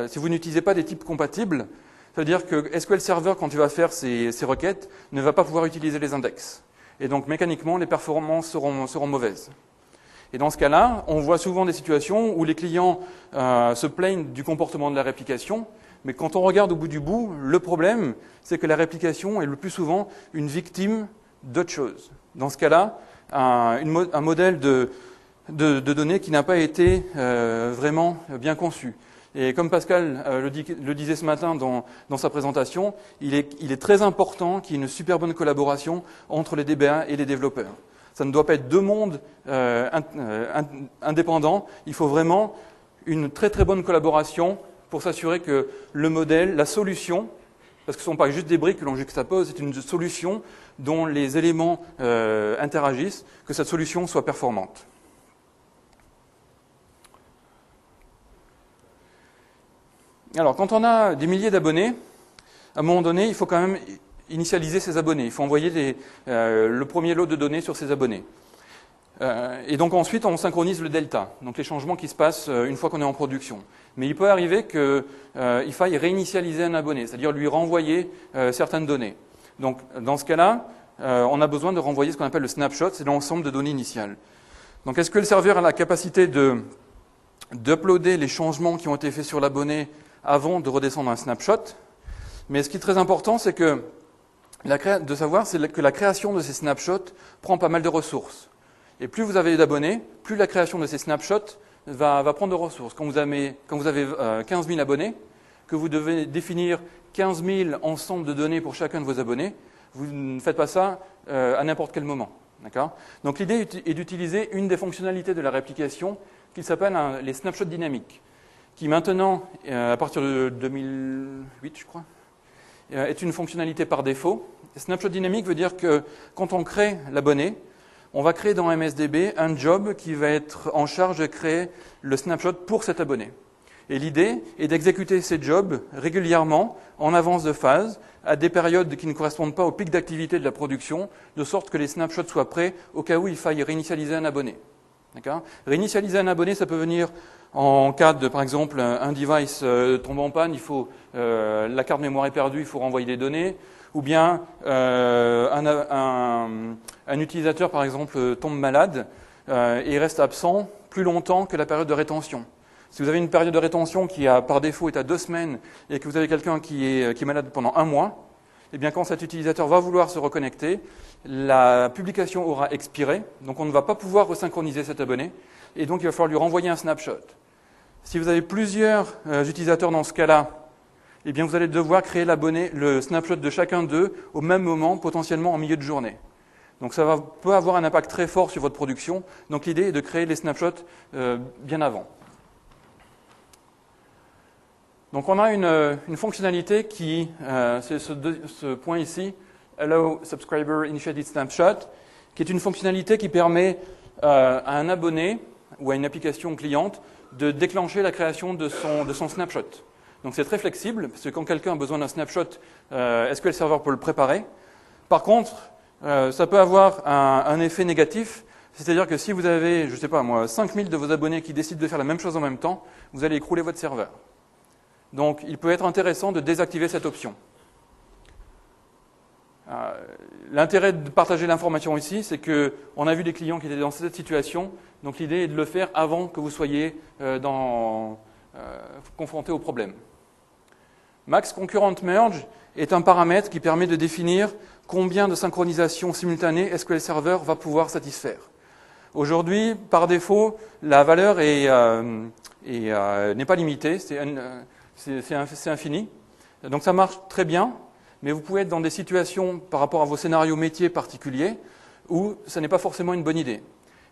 si vous n'utilisez pas des types compatibles, ça veut dire que SQL Server, quand il va faire ses requêtes, ne va pas pouvoir utiliser les index. Et donc mécaniquement, les performances seront mauvaises. Et dans ce cas-là, on voit souvent des situations où les clients se plaignent du comportement de la réplication, mais quand on regarde au bout du bout, le problème, c'est que la réplication est le plus souvent une victime d'autre chose. Dans ce cas-là, un modèle de données qui n'a pas été vraiment bien conçu. Et comme Pascal le disait ce matin dans sa présentation, il est très important qu'il y ait une super bonne collaboration entre les DBA et les développeurs. Ça ne doit pas être deux mondes indépendants. Il faut vraiment une très très bonne collaboration pour s'assurer que le modèle, la solution, parce que ce ne sont pas juste des briques que l'on juxtapose, c'est une solution dont les éléments interagissent, que cette solution soit performante. Alors, quand on a des milliers d'abonnés, à un moment donné, il faut quand même initialiser ces abonnés. Il faut envoyer le premier lot de données sur ces abonnés. Et donc ensuite, on synchronise le delta, donc les changements qui se passent une fois qu'on est en production. Mais il peut arriver qu'il faille réinitialiser un abonné, c'est-à-dire lui renvoyer certaines données. Donc dans ce cas-là, on a besoin de renvoyer ce qu'on appelle le snapshot, c'est l'ensemble de données initiales. Donc est-ce que le serveur a la capacité d'uploader les changements qui ont été faits sur l'abonné avant de redescendre un snapshot? Mais ce qui est très important, c'est que de savoir que la création de ces snapshots prend pas mal de ressources. Et plus vous avez d'abonnés, plus la création de ces snapshots va prendre de ressources. Quand vous avez 15 000 abonnés, que vous devez définir 15 000 ensembles de données pour chacun de vos abonnés, vous ne faites pas ça à n'importe quel moment. Donc l'idée est d'utiliser une des fonctionnalités de la réplication qui s'appelle les snapshots dynamiques, qui maintenant, à partir de 2008, je crois, est une fonctionnalité par défaut. Snapshot dynamique veut dire que quand on crée l'abonné, on va créer dans MSDB un job qui va être en charge de créer le snapshot pour cet abonné. Et l'idée est d'exécuter ces jobs régulièrement, en avance de phase, à des périodes qui ne correspondent pas au pic d'activité de la production, de sorte que les snapshots soient prêts au cas où il faille réinitialiser un abonné. Réinitialiser un abonné, ça peut venir en cas de, par exemple, un device tombe en panne, la carte mémoire est perdue, il faut renvoyer des données, ou bien un utilisateur, par exemple, tombe malade et reste absent plus longtemps que la période de rétention. Si vous avez une période de rétention qui, par défaut, est à 2 semaines et que vous avez quelqu'un qui est malade pendant 1 mois, eh bien, quand cet utilisateur va vouloir se reconnecter, la publication aura expiré, donc on ne va pas pouvoir resynchroniser cet abonné, et donc il va falloir lui renvoyer un snapshot. Si vous avez plusieurs utilisateurs dans ce cas-là, eh bien, vous allez devoir créer le snapshot de chacun d'eux au même moment, potentiellement en milieu de journée. Donc ça peut avoir un impact très fort sur votre production. Donc l'idée est de créer les snapshots bien avant. Donc on a une fonctionnalité qui, c'est ce point ici, Allow Subscriber Initiated Snapshot, qui est une fonctionnalité qui permet à un abonné ou à une application cliente de déclencher la création de son snapshot. Donc c'est très flexible, parce que quand quelqu'un a besoin d'un snapshot, SQL Server peut le préparer. Par contre, ça peut avoir un effet négatif, c'est-à-dire que si vous avez, je ne sais pas moi, 5000 de vos abonnés qui décident de faire la même chose en même temps, vous allez écrouler votre serveur. Donc il peut être intéressant de désactiver cette option. L'intérêt de partager l'information ici, c'est qu'on a vu des clients qui étaient dans cette situation, donc l'idée est de le faire avant que vous soyez confronté au problème. Max Concurrent Merge est un paramètre qui permet de définir combien de synchronisations simultanées SQL Server va pouvoir satisfaire. Aujourd'hui, par défaut, la valeur n'est pas limitée, c'est infini. Donc ça marche très bien, mais vous pouvez être dans des situations par rapport à vos scénarios métiers particuliers où ça n'est pas forcément une bonne idée.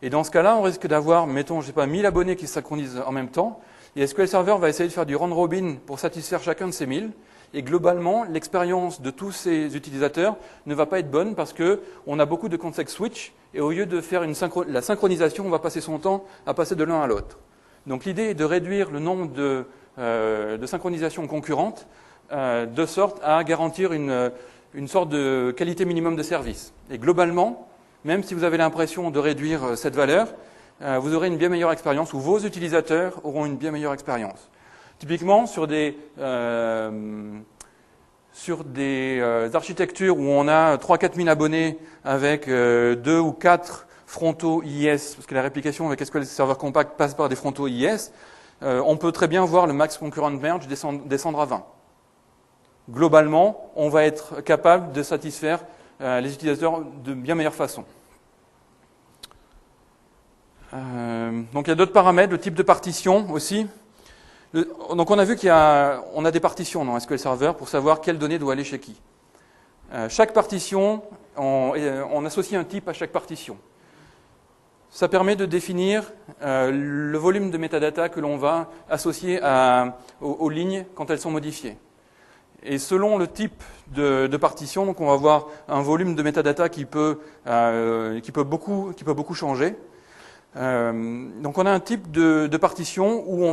Et dans ce cas-là, on risque d'avoir, mettons, je sais pas, 1000 abonnés qui se synchronisent en même temps, et SQL Server va essayer de faire du round robin pour satisfaire chacun de ces 1000. Et globalement, l'expérience de tous ces utilisateurs ne va pas être bonne parce qu'on a beaucoup de context switch et au lieu de faire la synchronisation, on va passer son temps à passer de l'un à l'autre. Donc l'idée est de réduire le nombre de synchronisations concurrentes de sorte à garantir une sorte de qualité minimum de service. Et globalement, même si vous avez l'impression de réduire cette valeur, vous aurez une bien meilleure expérience ou vos utilisateurs auront une bien meilleure expérience. Typiquement, sur des architectures où on a 3-4 000 abonnés avec 2 ou 4 frontaux IIS, parce que la réplication avec SQL Server Compact passe par des frontaux IIS, on peut très bien voir le Max Concurrent Merge descendre à 20. Globalement, on va être capable de satisfaire les utilisateurs de bien meilleure façon. Donc il y a d'autres paramètres, le type de partition aussi. Donc on a vu on a des partitions dans SQL Server pour savoir quelles données doivent aller chez qui. Chaque partition, on associe un type à chaque partition. Ça permet de définir le volume de métadata que l'on va associer aux lignes quand elles sont modifiées. Et selon le type de partition, donc on va avoir un volume de métadata qui peut beaucoup changer. Donc on a un type de partition où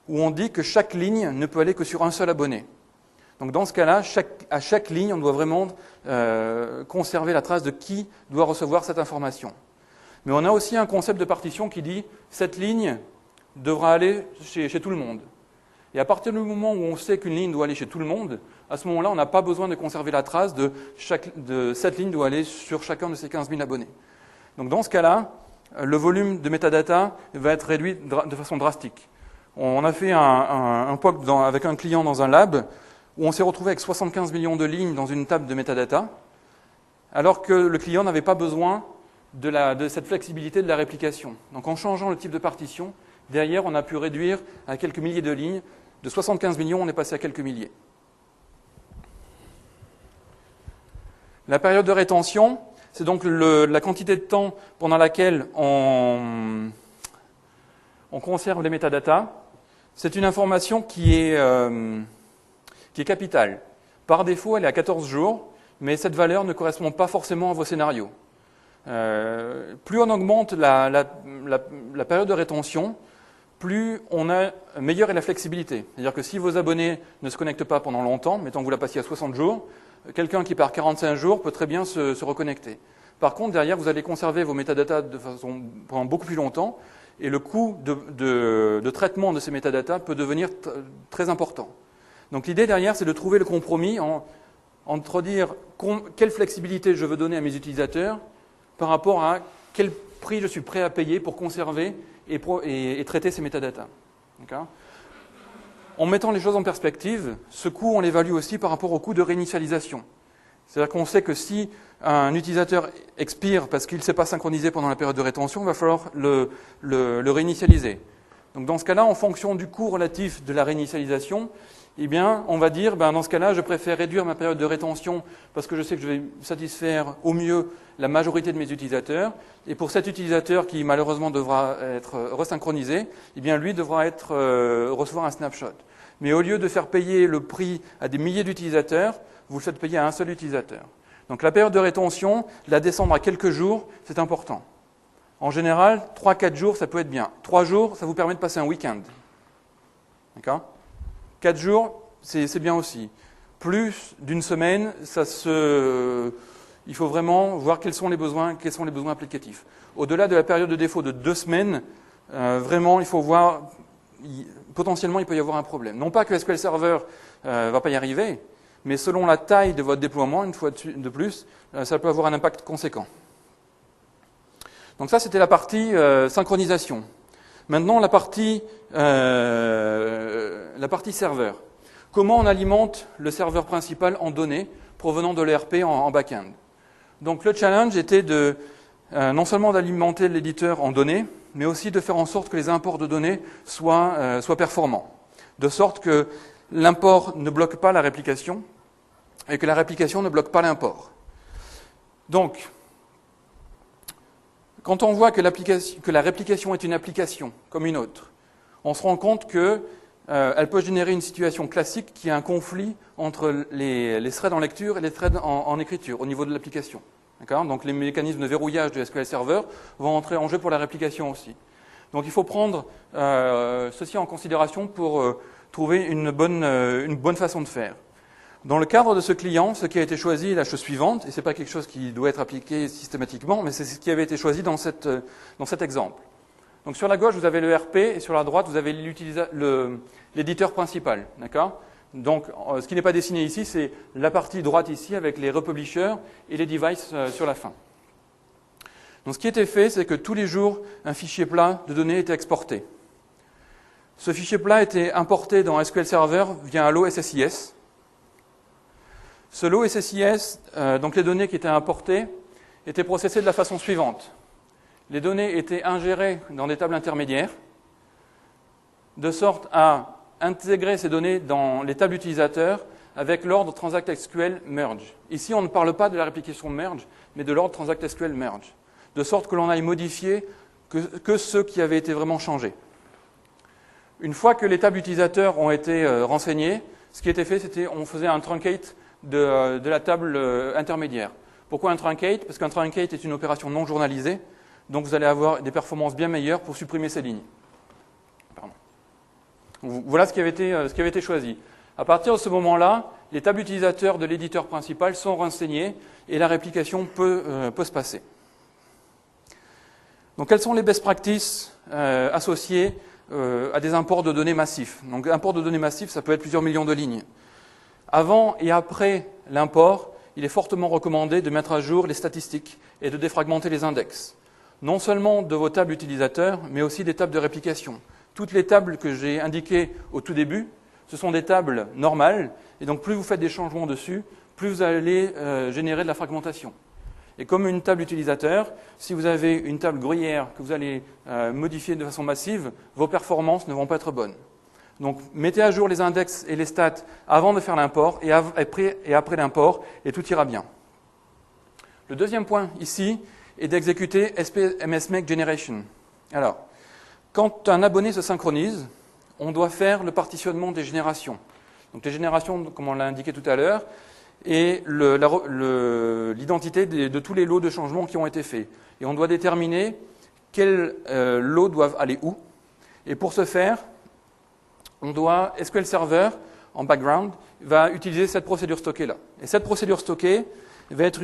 on dit que chaque ligne ne peut aller que sur un seul abonné. Donc dans ce cas-là, à chaque ligne, on doit vraiment conserver la trace de qui doit recevoir cette information. Mais on a aussi un concept de partition qui dit cette ligne devra aller chez tout le monde. Et à partir du moment où on sait qu'une ligne doit aller chez tout le monde, à ce moment-là, on n'a pas besoin de conserver la trace de cette ligne doit aller sur chacun de ces 15 000 abonnés. Donc dans ce cas-là, le volume de métadata va être réduit de façon drastique. On a fait un POC avec un client dans un lab où on s'est retrouvé avec 75 millions de lignes dans une table de métadata, alors que le client n'avait pas besoin de cette flexibilité de la réplication. Donc en changeant le type de partition, derrière on a pu réduire à quelques milliers de lignes. De 75 millions, on est passé à quelques milliers. La période de rétention, c'est donc la quantité de temps pendant laquelle on conserve les métadatas. C'est une information qui est capitale. Par défaut, elle est à 14 jours, mais cette valeur ne correspond pas forcément à vos scénarios. Plus on augmente la période de rétention, plus meilleure est la flexibilité. C'est-à-dire que si vos abonnés ne se connectent pas pendant longtemps, mettons que vous la passiez à 60 jours, quelqu'un qui part 45 jours peut très bien se reconnecter. Par contre, derrière, vous allez conserver vos métadatas pendant beaucoup plus longtemps, et le coût de traitement de ces métadatas peut devenir très important. Donc l'idée derrière, c'est de trouver le compromis entre dire quelle flexibilité je veux donner à mes utilisateurs par rapport à quel prix je suis prêt à payer pour conserver et traiter ces métadatas. en mettant les choses en perspective, ce coût, on l'évalue aussi par rapport au coût de réinitialisation. C'est-à-dire qu'on sait que si un utilisateur expire parce qu'il ne s'est pas synchronisé pendant la période de rétention, il va falloir le réinitialiser. Donc dans ce cas-là, en fonction du coût relatif de la réinitialisation, eh bien, on va dire, dans ce cas-là, je préfère réduire ma période de rétention parce que je sais que je vais satisfaire au mieux la majorité de mes utilisateurs. Et pour cet utilisateur qui, malheureusement, devra être resynchronisé, eh bien, lui devra recevoir un snapshot. Mais au lieu de faire payer le prix à des milliers d'utilisateurs, vous le faites payer à un seul utilisateur. Donc la période de rétention, la descendre à quelques jours, c'est important. En général, 3-4 jours, ça peut être bien. 3 jours, ça vous permet de passer un week-end. D'accord ? 4 jours, c'est bien aussi. Plus d'une semaine, il faut vraiment voir quels sont les besoins applicatifs. Au-delà de la période de défaut de 2 semaines, vraiment, il faut voir, potentiellement, il peut y avoir un problème. Non pas que SQL Server ne va pas y arriver, mais selon la taille de votre déploiement, une fois de plus, ça peut avoir un impact conséquent. Donc ça, c'était la partie synchronisation. Maintenant, la partie serveur. Comment on alimente le serveur principal en données provenant de l'ERP en back-end? Donc le challenge était non seulement d'alimenter l'éditeur en données, mais aussi de faire en sorte que les imports de données soient performants. De sorte que l'import ne bloque pas la réplication et que la réplication ne bloque pas l'import. Donc, quand on voit que la réplication est une application comme une autre, on se rend compte qu'elle peut générer une situation classique qui est un conflit entre les threads en lecture et les threads en écriture au niveau de l'application. Donc les mécanismes de verrouillage de SQL Server vont entrer en jeu pour la réplication aussi. Donc il faut prendre ceci en considération pour trouver une bonne façon de faire. Dans le cadre de ce client, ce qui a été choisi est la chose suivante, et ce n'est pas quelque chose qui doit être appliqué systématiquement, mais c'est ce qui avait été choisi dans cet exemple. Donc sur la gauche, vous avez le RP, et sur la droite, vous avez l'éditeur principal. D'accord ? Donc ce qui n'est pas dessiné ici, c'est la partie droite ici, avec les republishers et les devices sur la fin. Donc ce qui était fait, c'est que tous les jours, un fichier plat de données était exporté. Ce fichier plat était importé dans SQL Server via un lot SSIS. Ce lot SSIS, donc les données qui étaient importées, étaient processées de la façon suivante. Les données étaient ingérées dans des tables intermédiaires, de sorte à intégrer ces données dans les tables utilisateurs avec l'ordre Transact SQL Merge. Ici, on ne parle pas de la réplication Merge, mais de l'ordre Transact SQL Merge, de sorte que l'on aille modifier que ceux qui avaient été vraiment changés. Une fois que les tables utilisateurs ont été renseignées, ce qui était fait, c'était on faisait un truncate de la table intermédiaire. Pourquoi un truncate? Parce qu'un truncate est une opération non journalisée, donc vous allez avoir des performances bien meilleures pour supprimer ces lignes. Pardon. Voilà ce qui avait été choisi. À partir de ce moment-là, les tables utilisateurs de l'éditeur principal sont renseignées et la réplication peut se passer. Donc, quelles sont les best practices associées à des imports de données massifs? Donc, import de données massifs, ça peut être plusieurs millions de lignes. Avant et après l'import, il est fortement recommandé de mettre à jour les statistiques et de défragmenter les index. Non seulement de vos tables utilisateurs, mais aussi des tables de réplication. Toutes les tables que j'ai indiquées au tout début, ce sont des tables normales, et donc plus vous faites des changements dessus, plus vous allez générer de la fragmentation. Et comme une table utilisateur, si vous avez une table gruyère que vous allez modifier de façon massive, vos performances ne vont pas être bonnes. Donc, mettez à jour les index et les stats avant de faire l'import et après l'import, et tout ira bien. Le deuxième point ici est d'exécuter SPMS Make Generation. Alors, quand un abonné se synchronise, on doit faire le partitionnement des générations. Donc, les générations, comme on l'a indiqué tout à l'heure, et l'identité de tous les lots de changements qui ont été faits. Et on doit déterminer quels lots doivent aller où. Et pour ce faire, SQL Server, en background, va utiliser cette procédure stockée-là. Et cette procédure stockée va être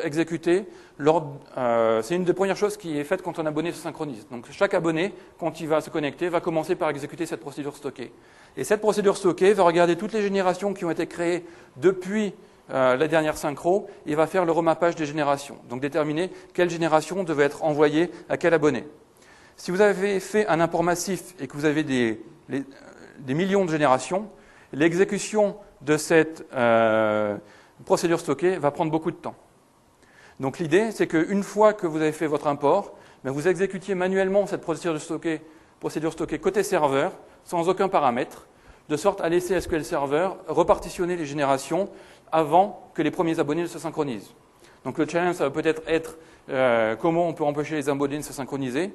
exécutée c'est une des premières choses qui est faite quand un abonné se synchronise. Donc chaque abonné, quand il va se connecter, va commencer par exécuter cette procédure stockée. Et cette procédure stockée va regarder toutes les générations qui ont été créées depuis la dernière synchro et va faire le remappage des générations. Donc déterminer quelle génération devait être envoyée à quel abonné. Si vous avez fait un import massif et que vous avez des millions de générations, l'exécution de cette procédure stockée va prendre beaucoup de temps. Donc l'idée, c'est qu'une fois que vous avez fait votre import, vous exécutiez manuellement cette procédure stockée côté serveur, sans aucun paramètre, de sorte à laisser SQL Server repartitionner les générations avant que les premiers abonnés ne se synchronisent. Donc le challenge, ça va peut-être être comment on peut empêcher les abonnés de se synchroniser.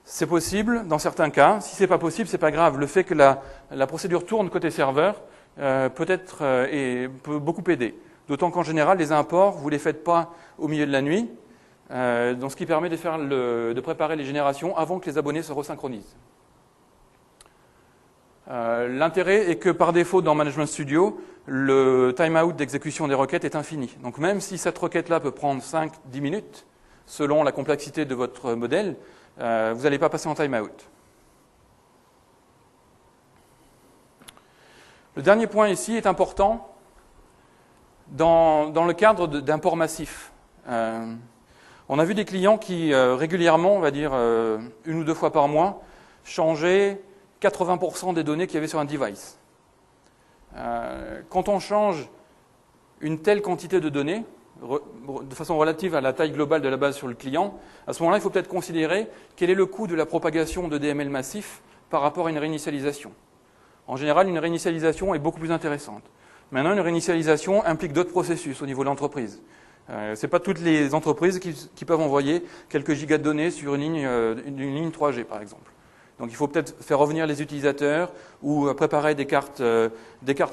C'est possible dans certains cas. Si ce n'est pas possible, ce n'est pas grave. Le fait que la procédure tourne côté serveur peut beaucoup aider. D'autant qu'en général, les imports, vous ne les faites pas au milieu de la nuit, donc ce qui permet de préparer les générations avant que les abonnés se resynchronisent. L'intérêt est que par défaut dans Management Studio, le timeout d'exécution des requêtes est infini. Donc même si cette requête-là peut prendre 5-10 minutes, selon la complexité de votre modèle, vous n'allez pas passer en timeout. Le dernier point ici est important dans le cadre d'import massif. On a vu des clients qui régulièrement, on va dire 1 ou 2 fois par mois, changeaient 80% des données qu'il y avait sur un device. Quand on change une telle quantité de données, de façon relative à la taille globale de la base sur le client, à ce moment-là, il faut peut-être considérer quel est le coût de la propagation de DML massif par rapport à une réinitialisation. En général, une réinitialisation est beaucoup plus intéressante. Maintenant, une réinitialisation implique d'autres processus au niveau de l'entreprise. Ce n'est pas toutes les entreprises qui peuvent envoyer quelques gigas de données sur une ligne 3G, par exemple. Donc il faut peut-être faire revenir les utilisateurs ou préparer des cartes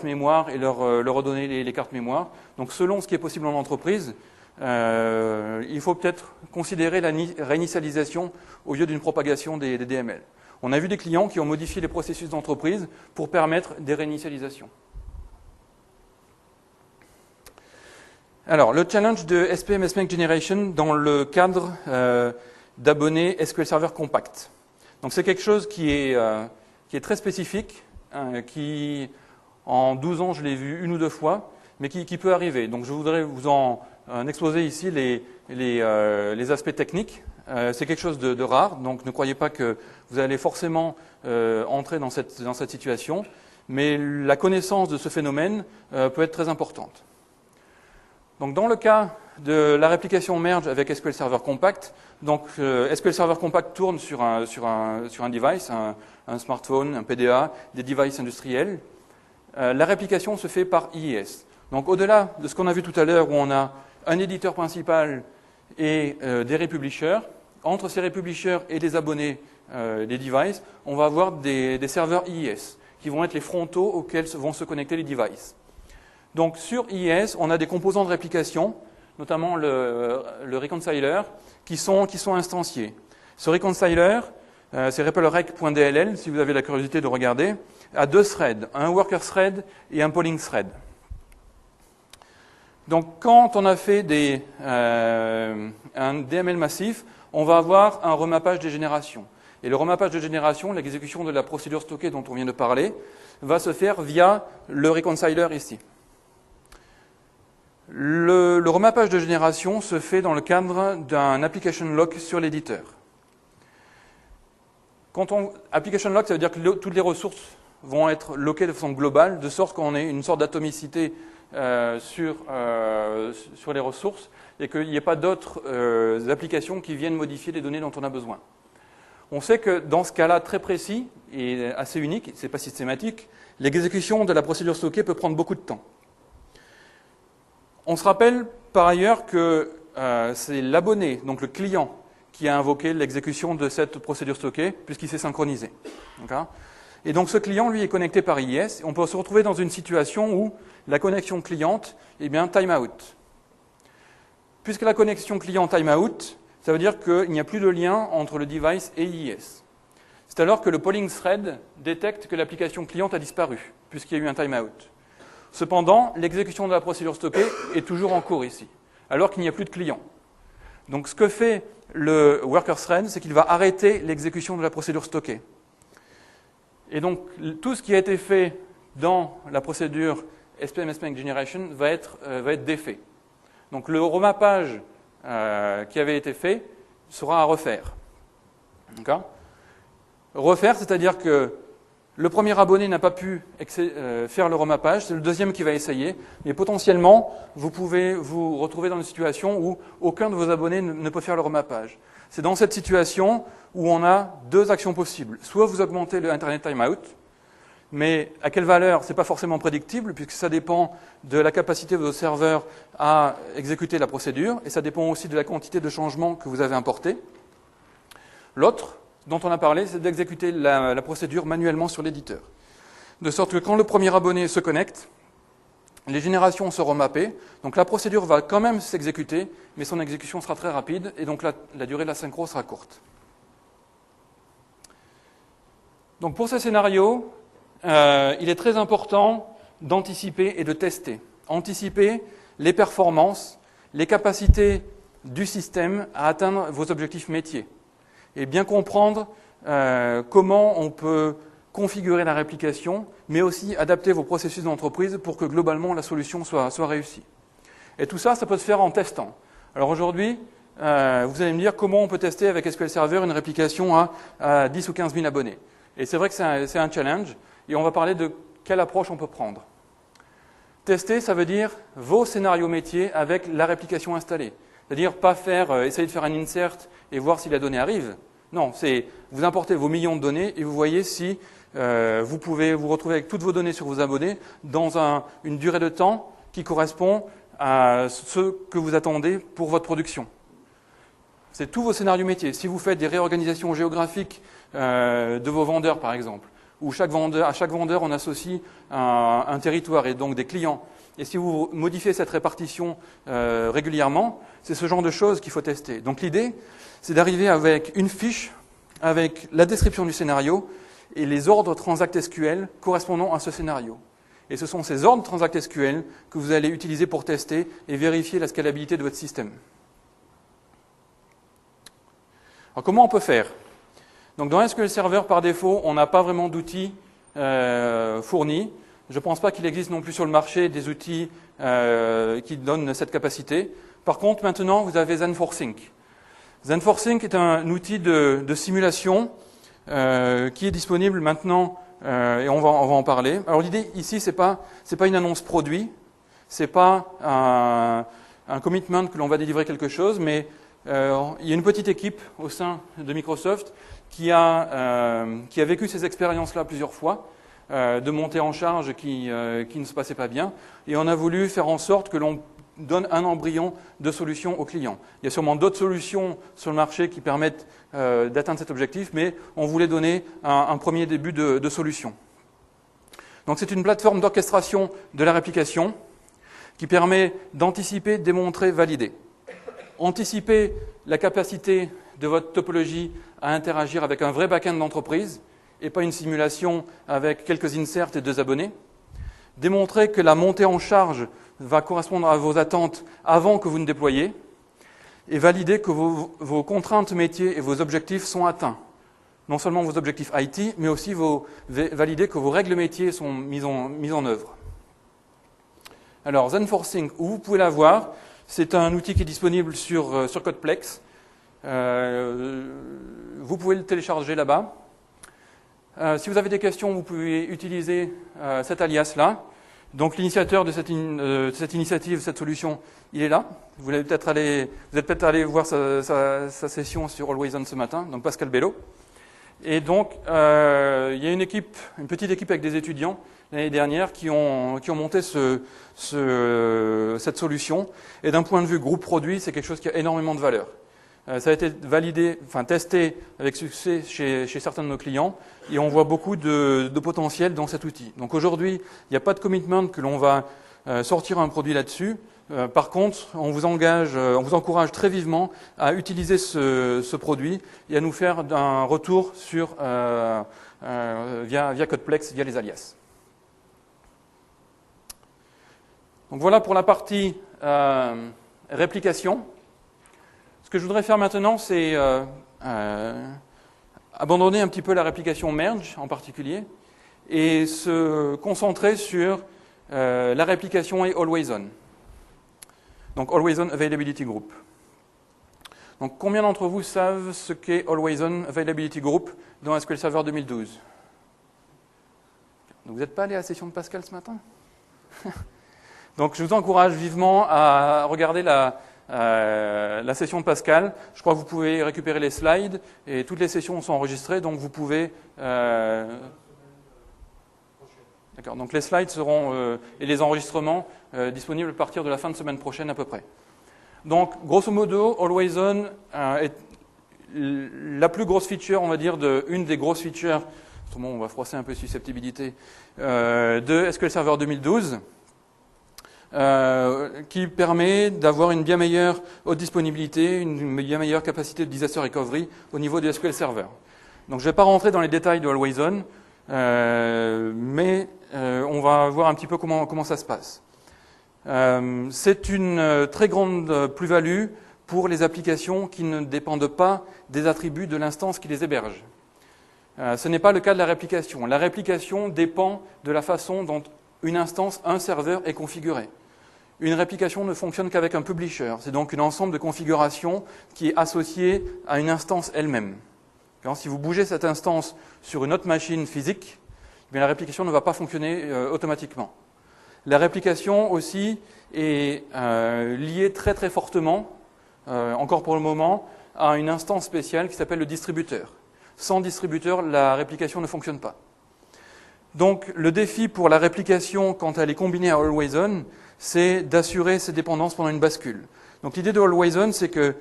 mémoire et leur redonner les cartes mémoire. Donc selon ce qui est possible en entreprise, il faut peut-être considérer la réinitialisation au lieu d'une propagation des DML. On a vu des clients qui ont modifié les processus d'entreprise pour permettre des réinitialisations. Alors, le challenge de SPM SMAC Generation dans le cadre d'abonnés SQL Server Compact. Donc c'est quelque chose qui est très spécifique, qui en 12 ans je l'ai vu 1 ou 2 fois, mais qui peut arriver. Donc je voudrais vous en exposer ici les aspects techniques. C'est quelque chose de rare, donc ne croyez pas que vous allez forcément entrer dans cette situation, mais la connaissance de ce phénomène peut être très importante. Donc dans le cas de la réplication merge avec SQL Server Compact, donc SQL Server Compact tourne sur un device, un smartphone, un PDA, des devices industriels. La réplication se fait par IIS. Donc au-delà de ce qu'on a vu tout à l'heure où on a un éditeur principal et des republishers, entre ces republishers et les abonnés des devices, on va avoir des serveurs IIS qui vont être les frontaux auxquels vont se connecter les devices. Donc sur IIS, on a des composants de réplication, notamment le reconciler, qui sont instanciés. Ce reconciler, c'est RepelRec.dll, si vous avez la curiosité de regarder, a 2 threads, un worker thread et un polling thread. Donc quand on a fait un DML massif, on va avoir un remappage des générations. Et le remappage de génération, l'exécution de la procédure stockée dont on vient de parler, va se faire via le reconciler ici. Le remappage de génération se fait dans le cadre d'un application lock sur l'éditeur. Application lock, ça veut dire que toutes les ressources vont être lockées de façon globale, de sorte qu'on ait une sorte d'atomicité sur les ressources et qu'il n'y ait pas d'autres applications qui viennent modifier les données dont on a besoin. On sait que dans ce cas-là très précis et assez unique, ce n'est pas systématique, l'exécution de la procédure stockée peut prendre beaucoup de temps. On se rappelle par ailleurs que c'est l'abonné, donc le client, qui a invoqué l'exécution de cette procédure stockée puisqu'il s'est synchronisé. Et donc ce client, lui, est connecté par IIS. On peut se retrouver dans une situation où la connexion cliente, timeout. Puisque la connexion client timeout, ça veut dire qu'il n'y a plus de lien entre le device et IIS. C'est alors que le polling thread détecte que l'application cliente a disparu, puisqu'il y a eu un timeout. Cependant, l'exécution de la procédure stockée est toujours en cours ici, alors qu'il n'y a plus de client. Donc ce que fait le worker thread, c'est qu'il va arrêter l'exécution de la procédure stockée. Et donc tout ce qui a été fait dans la procédure SPM SMAC Generation va être défait. Donc le remappage qui avait été fait sera à refaire. Refaire, c'est-à-dire que Le premier abonné n'a pas pu faire le remappage, c'est le deuxième qui va essayer, mais potentiellement, vous pouvez vous retrouver dans une situation où aucun de vos abonnés ne peut faire le remappage. C'est dans cette situation où on a deux actions possibles. Soit vous augmentez le Internet Timeout, mais à quelle valeur, ce n'est pas forcément prédictible, puisque ça dépend de la capacité de vos serveurs à exécuter la procédure, et ça dépend aussi de la quantité de changements que vous avez importés. L'autre, dont on a parlé, c'est d'exécuter la procédure manuellement sur l'éditeur. De sorte que quand le premier abonné se connecte, les générations seront mappées, donc la procédure va quand même s'exécuter, mais son exécution sera très rapide, et donc la durée de la synchro sera courte. Donc pour ce scénario, il est très important d'anticiper et de tester. Anticiper les performances, les capacités du système à atteindre vos objectifs métiers. Et bien comprendre comment on peut configurer la réplication, mais aussi adapter vos processus d'entreprise pour que globalement la solution soit réussie. Et tout ça, ça peut se faire en testant. Alors aujourd'hui, vous allez me dire comment on peut tester avec SQL Server une réplication à 10 ou 15 000 abonnés. Et c'est vrai que c'est un challenge, et on va parler de quelle approche on peut prendre. Tester, ça veut dire vos scénarios métiers avec la réplication installée. C'est-à-dire pas essayer de faire un insert et voir si la donnée arrive. Non, c'est vous importez vos millions de données et vous voyez si vous pouvez vous retrouver avec toutes vos données sur vos abonnés dans une durée de temps qui correspond à ce que vous attendez pour votre production. C'est tous vos scénarios métiers. Si vous faites des réorganisations géographiques de vos vendeurs, par exemple, où à chaque vendeur on associe un territoire et donc des clients, et si vous modifiez cette répartition régulièrement, c'est ce genre de choses qu'il faut tester. Donc l'idée, c'est d'arriver avec une fiche, avec la description du scénario et les ordres Transact SQL correspondant à ce scénario. Et ce sont ces ordres Transact SQL que vous allez utiliser pour tester et vérifier la scalabilité de votre système. Alors comment on peut faire ? Donc dans SQL Server, par défaut, on n'a pas vraiment d'outils fournis. Je ne pense pas qu'il existe non plus sur le marché des outils qui donnent cette capacité. Par contre, maintenant, vous avez Zen4Sync. Zen4Sync est un outil de simulation qui est disponible maintenant, et on va en parler. Alors l'idée ici, c'est pas une annonce produit, c'est pas un commitment que l'on va délivrer quelque chose, mais il y a une petite équipe au sein de Microsoft qui a vécu ces expériences-là plusieurs fois, de montée en charge qui ne se passait pas bien, et on a voulu faire en sorte que l'on donne un embryon de solution aux clients. Il y a sûrement d'autres solutions sur le marché qui permettent d'atteindre cet objectif, mais on voulait donner un premier début de solution. Donc c'est une plateforme d'orchestration de la réplication qui permet d'anticiper, démontrer, valider. Anticiper la capacité de votre topologie à interagir avec un vrai back-end d'entreprise et pas une simulation avec quelques inserts et 2 abonnés. Démontrer que la montée en charge va correspondre à vos attentes avant que vous ne déployiez. Et valider que vos contraintes métiers et vos objectifs sont atteints. Non seulement vos objectifs IT, mais aussi valider que vos règles métiers sont mises en œuvre. Alors, Zen4Sync, où vous pouvez la voir, c'est un outil qui est disponible sur Codeplex. Vous pouvez le télécharger là-bas. Si vous avez des questions, vous pouvez utiliser cet alias-là. Donc l'initiateur de cette initiative, cette solution, il est là. Vous êtes peut-être allé voir sa session sur Always On ce matin, donc Pascal Bello. Et donc, il y a une petite équipe avec des étudiants l'année dernière qui ont monté cette solution. Et d'un point de vue groupe produit, c'est quelque chose qui a énormément de valeur. Ça a été testé avec succès chez certains de nos clients et on voit beaucoup de potentiel dans cet outil. Donc aujourd'hui, il n'y a pas de commitment que l'on va sortir un produit là-dessus. Par contre, on vous encourage très vivement à utiliser ce produit et à nous faire un retour via Codeplex, via les alias. Donc voilà pour la partie réplication. Ce que je voudrais faire maintenant, c'est abandonner un petit peu la réplication merge en particulier et se concentrer sur la réplication et Always On. Donc Always On Availability Group. Donc combien d'entre vous savent ce qu'est Always On Availability Group dans SQL Server 2012 ? Donc vous n'êtes pas allé à la session de Pascal ce matin? Donc je vous encourage vivement à regarder la session de Pascal. Je crois que vous pouvez récupérer les slides et toutes les sessions sont enregistrées, donc vous pouvez... D'accord. Donc les slides seront et les enregistrements disponibles à partir de la fin de semaine prochaine à peu près. Donc grosso modo, Always On est la plus grosse feature, on va dire, une des grosses features, autrement on va froisser un peu susceptibilité, de SQL Server 2012. Qui permet d'avoir une bien meilleure haute disponibilité, une bien meilleure capacité de disaster recovery au niveau du SQL Server. Donc je ne vais pas rentrer dans les détails de Always On, mais on va voir un petit peu comment ça se passe. C'est une très grande plus-value pour les applications qui ne dépendent pas des attributs de l'instance qui les héberge. Ce n'est pas le cas de la réplication. La réplication dépend de la façon dont une instance, un serveur est configuré. Une réplication ne fonctionne qu'avec un publisher. C'est donc un ensemble de configurations qui est associé à une instance elle-même. Si vous bougez cette instance sur une autre machine physique, bien la réplication ne va pas fonctionner automatiquement. La réplication aussi est liée très très fortement, encore pour le moment, à une instance spéciale qui s'appelle le distributeur. Sans distributeur, la réplication ne fonctionne pas. Donc le défi pour la réplication quand elle est combinée à Always On, c'est d'assurer ses dépendances pendant une bascule. Donc l'idée de Always On, c'est que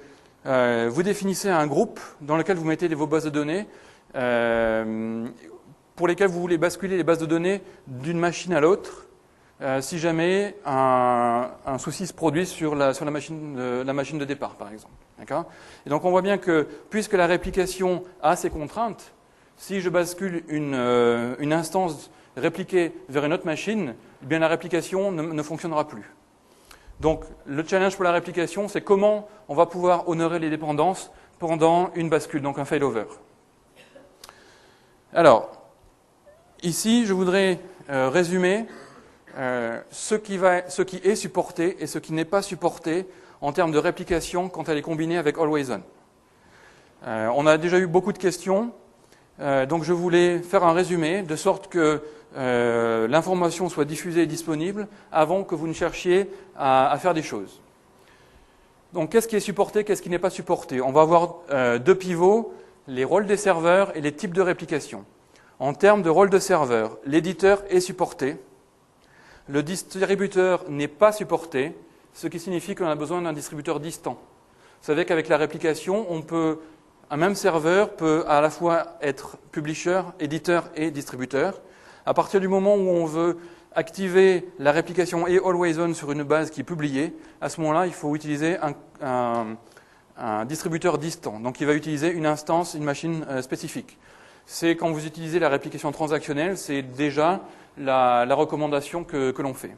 vous définissez un groupe dans lequel vous mettez vos bases de données, pour lesquelles vous voulez basculer les bases de données d'une machine à l'autre, si jamais un souci se produit sur la machine de départ, par exemple. D'accord ? Et donc on voit bien que, puisque la réplication a ses contraintes, si je bascule une instance répliquée vers une autre machine, eh bien la réplication ne fonctionnera plus. Donc le challenge pour la réplication, c'est comment on va pouvoir honorer les dépendances pendant une bascule, donc un failover. Alors, ici, je voudrais résumer ce qui est supporté et ce qui n'est pas supporté en termes de réplication quand elle est combinée avec Always On. On a déjà eu beaucoup de questions. Donc je voulais faire un résumé de sorte que l'information soit diffusée et disponible avant que vous ne cherchiez à faire des choses. Donc qu'est-ce qui est supporté, qu'est-ce qui n'est pas supporté? On va avoir deux pivots, les rôles des serveurs et les types de réplication. En termes de rôle de serveur, l'éditeur est supporté, le distributeur n'est pas supporté, ce qui signifie qu'on a besoin d'un distributeur distant. Vous savez qu'avec la réplication, un même serveur peut à la fois être publisher, éditeur et distributeur. À partir du moment où on veut activer la réplication et Always On sur une base qui est publiée, à ce moment-là, il faut utiliser un distributeur distant. Donc il va utiliser une instance, une machine spécifique. C'est quand vous utilisez la réplication transactionnelle, c'est déjà la recommandation que l'on fait.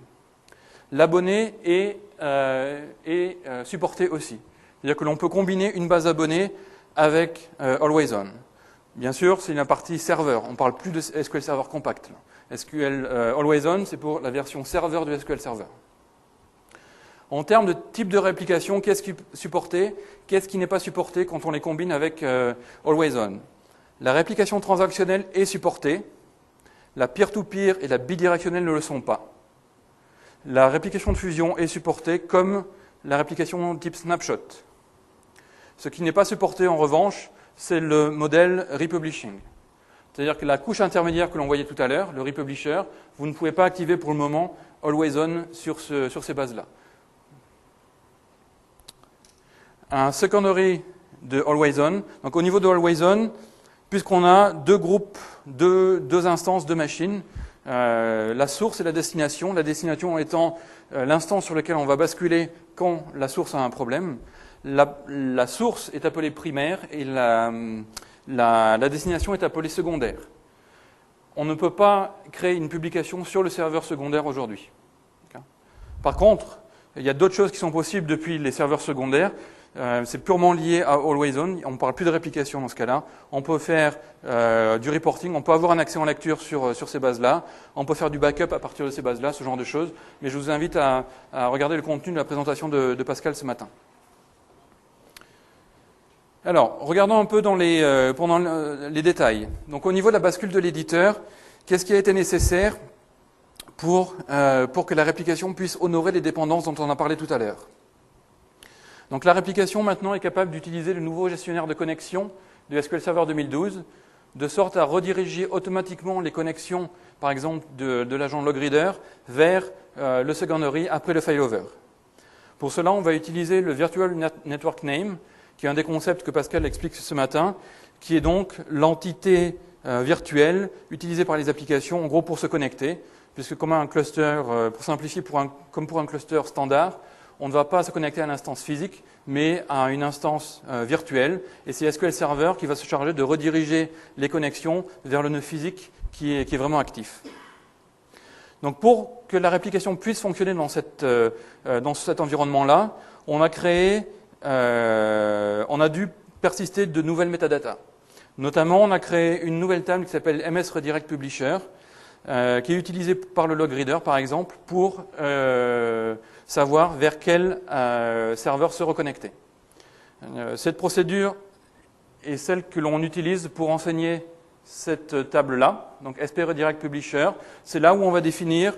L'abonné est supporté aussi. C'est-à-dire que l'on peut combiner une base abonnée avec Always On. Bien sûr, c'est la partie serveur. On ne parle plus de SQL Server Compact. SQL Always On, c'est pour la version serveur du SQL Server. En termes de type de réplication, qu'est-ce qui est supporté, qu'est-ce qui n'est pas supporté quand on les combine avec Always On? La réplication transactionnelle est supportée. La peer-to-peer et la bidirectionnelle ne le sont pas. La réplication de fusion est supportée comme la réplication type snapshot. Ce qui n'est pas supporté en revanche, c'est le modèle republishing. C'est-à-dire que la couche intermédiaire que l'on voyait tout à l'heure, le republisher, vous ne pouvez pas activer pour le moment Always On sur ces bases-là. Un secondary de Always On. Donc au niveau de Always On, puisqu'on a deux groupes, deux instances, deux machines, la source et la destination étant l'instance sur laquelle on va basculer quand la source a un problème. La source est appelée primaire et la destination est appelée secondaire. On ne peut pas créer une publication sur le serveur secondaire aujourd'hui. Par contre, il y a d'autres choses qui sont possibles depuis les serveurs secondaires. C'est purement lié à Always On. On ne parle plus de réplication dans ce cas-là. On peut faire du reporting, on peut avoir un accès en lecture sur ces bases-là. On peut faire du backup à partir de ces bases-là, ce genre de choses. Mais je vous invite à regarder le contenu de la présentation de Pascal ce matin. Alors, regardons un peu pendant les détails. Donc, au niveau de la bascule de l'éditeur, Qu'est-ce qui a été nécessaire pour que la réplication puisse honorer les dépendances dont on a parlé tout à l'heure? Donc la réplication maintenant est capable d'utiliser le nouveau gestionnaire de connexion de SQL Server 2012, de sorte à rediriger automatiquement les connexions, par exemple de l'agent LogReader, vers le secondary après le failover. Pour cela, on va utiliser le Virtual Network Name, qui est un des concepts que Pascal explique ce matin, qui est donc l'entité virtuelle utilisée par les applications, en gros pour se connecter, puisque comme un cluster, pour simplifier, comme pour un cluster standard, on ne va pas se connecter à l'instance physique, mais à une instance virtuelle. Et c'est SQL Server qui va se charger de rediriger les connexions vers le nœud physique qui est vraiment actif. Donc pour que la réplication puisse fonctionner dans cet environnement-là, on a dû persister de nouvelles métadatas. Notamment, on a créé une nouvelle table qui s'appelle MS Redirect Publisher, qui est utilisée par le LogReader, par exemple, pour savoir vers quel serveur se reconnecter. Cette procédure est celle que l'on utilise pour enseigner cette table-là, donc SP Redirect Publisher. C'est là où on va définir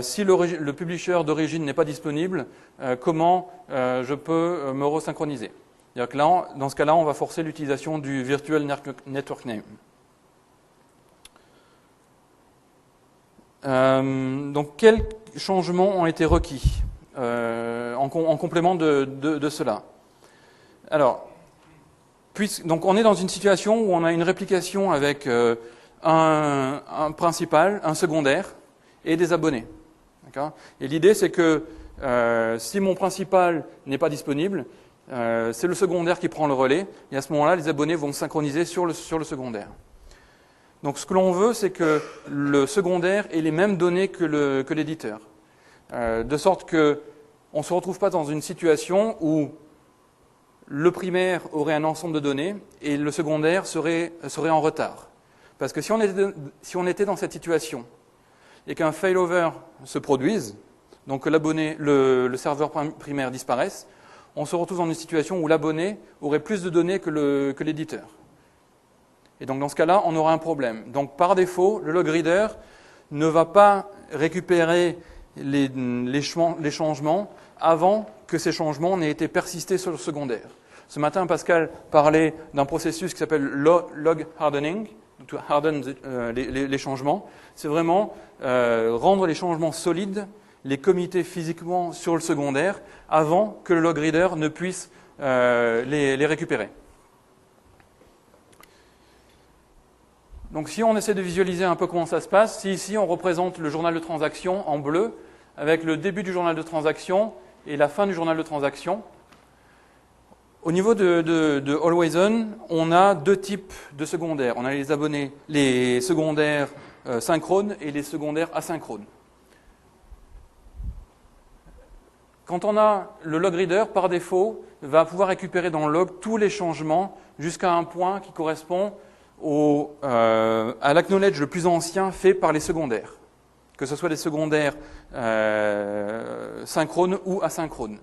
si le publisher d'origine n'est pas disponible, comment je peux me resynchroniser. C'est-à-dire que là, dans ce cas-là, on va forcer l'utilisation du Virtual Network Name. Donc, quels changements ont été requis en complément de cela? Alors, donc on est dans une situation où on a une réplication avec un principal, un secondaire et des abonnés. Et l'idée, c'est que si mon principal n'est pas disponible, c'est le secondaire qui prend le relais, et à ce moment-là, les abonnés vont synchroniser sur le secondaire. Donc ce que l'on veut, c'est que le secondaire ait les mêmes données que l'éditeur. De sorte qu'on ne se retrouve pas dans une situation où le primaire aurait un ensemble de données et le secondaire serait en retard. Parce que si on était dans cette situation et qu'un failover se produise, donc que le serveur primaire disparaisse, on se retrouve dans une situation où l'abonné aurait plus de données que l'éditeur. Et donc dans ce cas-là, on aura un problème. Donc par défaut, le LogReader ne va pas récupérer les changements avant que ces changements n'aient été persistés sur le secondaire. Ce matin, Pascal parlait d'un processus qui s'appelle log hardening, to harden les changements. C'est vraiment rendre les changements solides, les commiter physiquement sur le secondaire, avant que le LogReader ne puisse les récupérer. Donc si on essaie de visualiser un peu comment ça se passe, si ici on représente le journal de transaction en bleu, avec le début du journal de transaction et la fin du journal de transaction, au niveau de Always On, on a deux types de secondaires. On a les abonnés, les secondaires synchrones et les secondaires asynchrones. Quand on a le LogReader, par défaut, va pouvoir récupérer dans le log tous les changements jusqu'à un point qui correspond à l'acknowledge le plus ancien fait par les secondaires, que ce soit des secondaires synchrones ou asynchrones.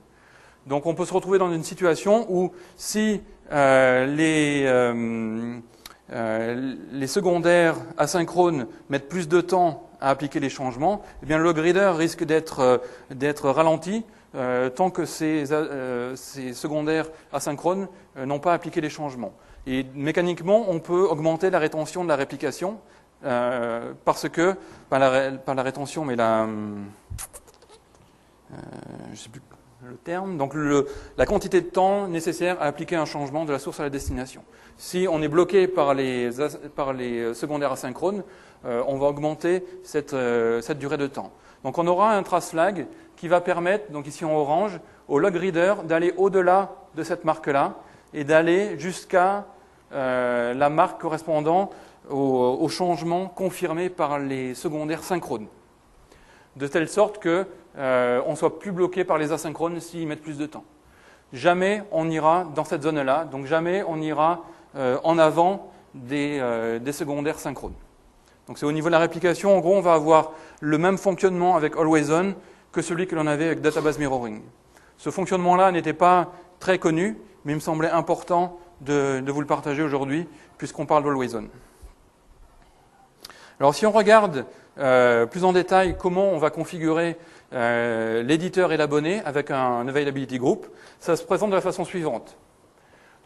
Donc on peut se retrouver dans une situation où si les secondaires asynchrones mettent plus de temps à appliquer les changements, eh bien le LogReader risque d'être ralenti tant que ces secondaires asynchrones n'ont pas appliqué les changements. Et mécaniquement, on peut augmenter la rétention de la réplication parce que, pas la rétention, mais je ne sais plus le terme, donc la quantité de temps nécessaire à appliquer un changement de la source à la destination. Si on est bloqué par les secondaires asynchrones, on va augmenter cette durée de temps. Donc on aura un trace flag qui va permettre, donc ici en orange, au LogReader d'aller au-delà de cette marque-là et d'aller jusqu'à la marque correspondant au changement confirmé par les secondaires synchrones. De telle sorte que on ne soit plus bloqué par les asynchrones s'ils mettent plus de temps. Jamais on ira dans cette zone-là, donc jamais on ira en avant des secondaires synchrones. Donc c'est au niveau de la réplication, en gros, on va avoir le même fonctionnement avec Always On que celui que l'on avait avec Database Mirroring. Ce fonctionnement-là n'était pas très connu, mais il me semblait important de vous le partager aujourd'hui, puisqu'on parle d'Always On. Alors si on regarde plus en détail comment on va configurer l'éditeur et l'abonné avec un availability group, ça se présente de la façon suivante.